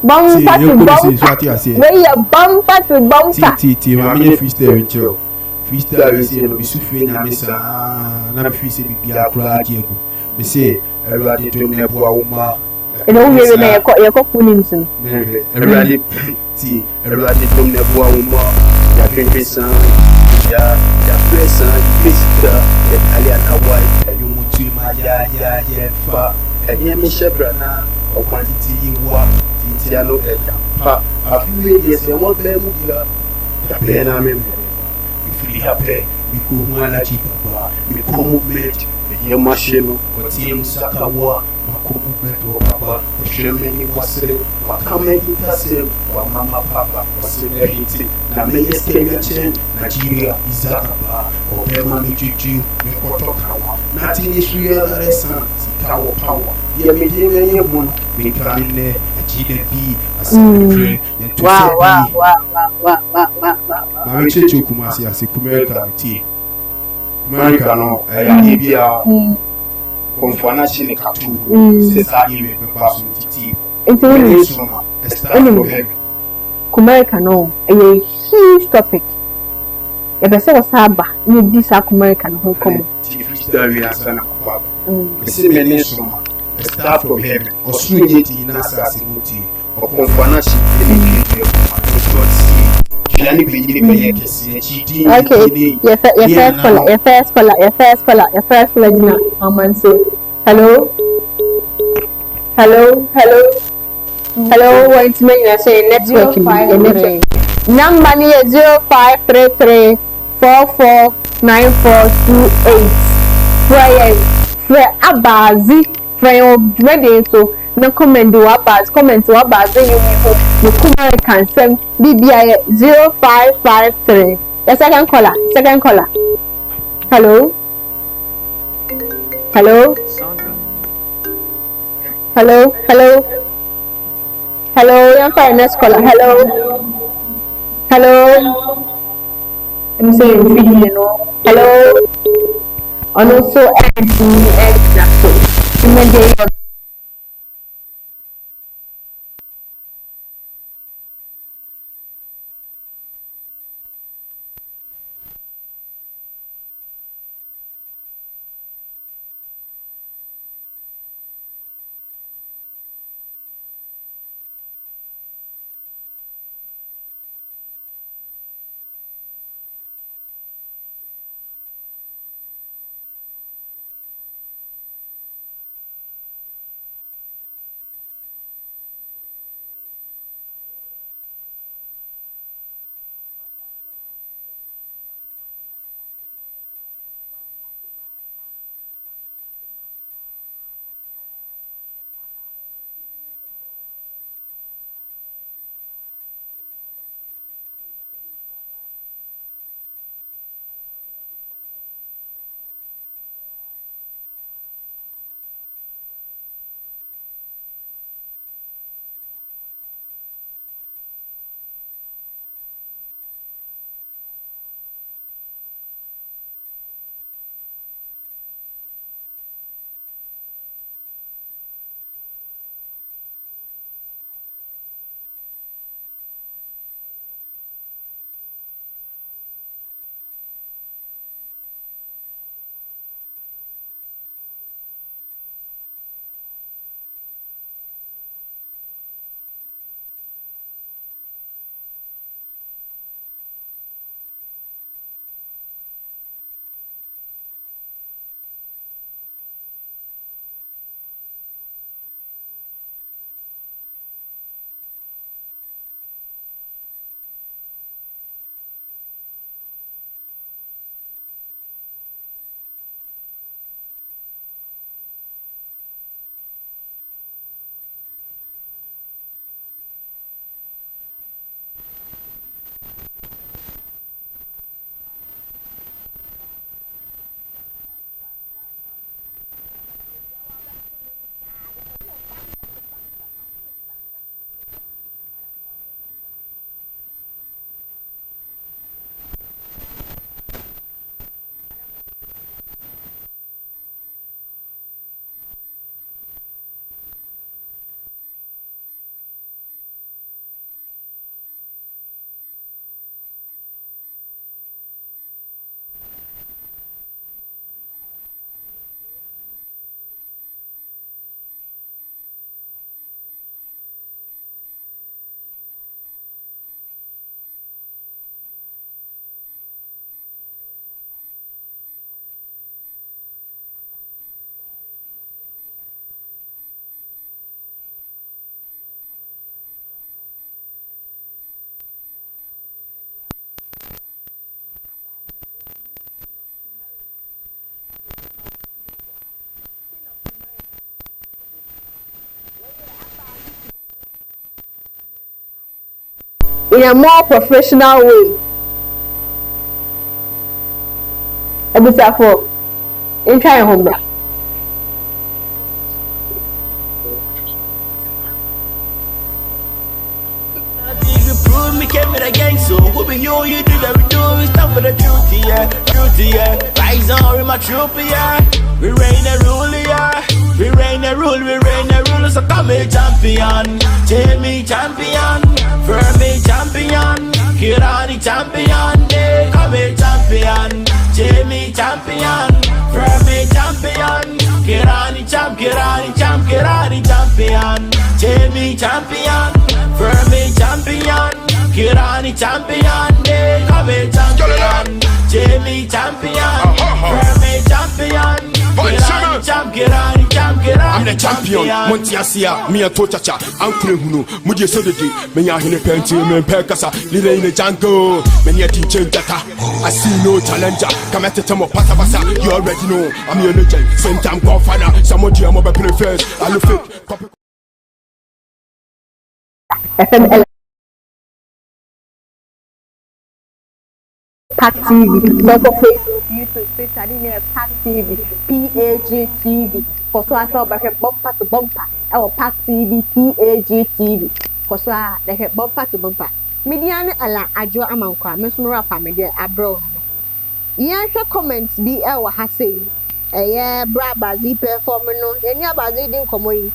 Bumper to bumper. We are bumper to bumper. T. Mami freestyle Joe. Freestyle is here. We suffer na mesa. Na me freestyle be a crowd here. Me say everybody to me boa uma. E no we na ye ko full names no. Everybody T. Everybody to me boa uma. Ya pensa. Ya presa. Pista. Italiana white. You mutu ma ya fa. Enya me shebrana. O quantity wa. Tiano Ella pa a few days they want them to be na me if we happy we go mala chipa we come met the machine ko team sakawa makumu meto baba shemeni wasere wakamedi tase wa mama papa wasere hiti na me Kenya chain Nigeria izakaba obema mijuju me kotoka nothing is real resan sikawo power ye me dey me mun me kan GDP asante ya to say ma we cheche Kumasi ase Kumerica ti Kumerica no ya bia konfana chine katu se sa yewe be baso titi Into soma a star from heaven Kumerica no a huge topic. If I say was Saba, you this Kumerica no come. Freestyle we asana baba se mene soma a star from heaven osunye ti na asase muti okonfana chine Okay, your first caller, Dina. Hello. What is mean? I say network. Number is 0533 449428. For Abaazi, for your wedding, so no comment to Abaazi. You can send BBI 0553. The second caller. Hello. Sandra. Hello. I'm sorry, next caller. Hello. I'm saying video. Hello. And also Ella Jackson. In a more professional way. Ebusafo, in try home bra. stand for the truth, yeah. Truth, yeah. Rise on with my troop, yeah. We reign and rule, yeah. We reign and rule, we reign and rule. So come here, champion. Jamie champion. Fermi champion. Kirani champion. Come here, champion. Jamie champion. Fermi champion. Kirani champ, Kirani champ, Kirani champion. Jamie champion. Fermi champion. Kirani champion. Come here, champion. Jamie champion. Fermi champion. I'm the champion. Montiasia, me a tochacha. I'm Krehunu, Mudia Sodedi, Menya Hine Penti, Perkasa, Lila in the jungle, Menya teacher data. I see no challenger. Come at the time of Pasabasa. You already know I'm your legend. Same time, Godfather. Someone to your mobile play first. I look it. Pack TV, so for Facebook, YouTube, Twitter, I didn't Pack TV, PAG TV. For so I saw back bumper to bumper. Our Pack TV, PAG TV. For so I they bumper to bumper. Mediane Ella Amankwah, Miss Murapa, media abroad. Yansha comments be our Hassay. Yeah, Abaazi performing no, any Abaazi didn't come away.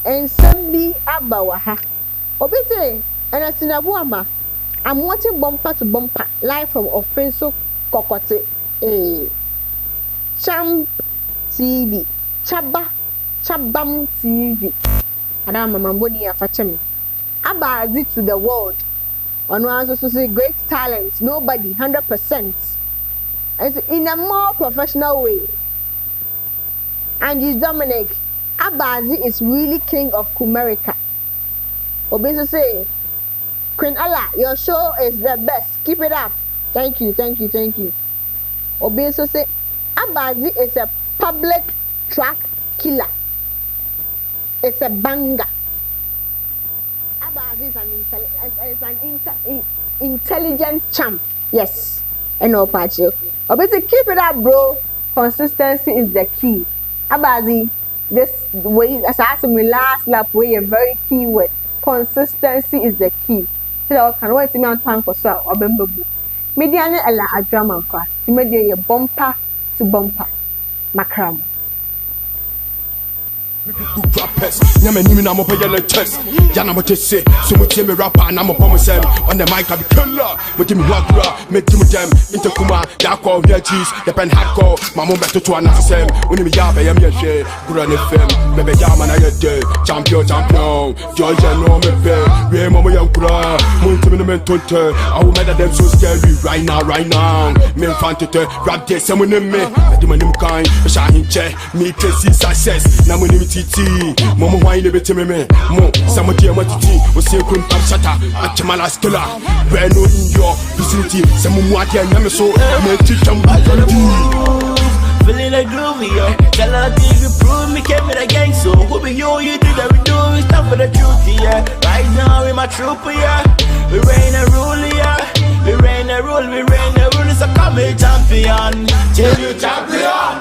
And some be Abawaha. Obese, and I see a woman. I'm watching bumper to bumper live from Offenso Kokote. Champ TV. Chabam TV. Adam Mamamboni Afachemi. Abaazi to the world. One wants to say great talent. Nobody, 100%. And in a more professional way. And it's Dominic. Abaazi is really king of Kumerica. Obese say. Queen Ella, your show is the best. Keep it up. Thank you. Obeso say, Abaazi is a public track killer. It's a banger. Abaazi is an intelligent champ. Yes. And no patch. Obeso, keep it up, bro. Consistency is the key. Abaazi, this way, as I asked me last lap, way a very key word. Consistency is the key. So can wait me on time for so or bembu. Mediane Ella Amankwah. You made a bumper to bumper. Macram. Rappers, Yaman, I'm a yellow chest. Yana, what you say? So much me rapper, and I'm a bomb myself. On the mic, I'll be killer. With him, Wakra, make him with them. Intercuma, Yako, Veggies, the pen hardcore. My mom better to another same. When we are, I am your share. Good FM, maybe Yaman, I get dead. Champion. George, I know me fair. We are Mama Yankura. Multimate Tonte. I will make them so scary right now. Me fantasy, rap this, someone in me. I do my name kind. Shine check, me case success. Now we need Momo wine a bit me. Mo, some of the Matiti was say Kun Shata, a Chamalas killer. Where no in your vicinity, some Mwati and Yamaso, and teach them feeling like groovy, yo. Tell her if you prove me, came with a gang, so who be you do that we do it, stuff for the truth, yeah. Right now with my troop, yeah. We reign and rule, yeah. We reign and rule, it's a coming champion. Champion,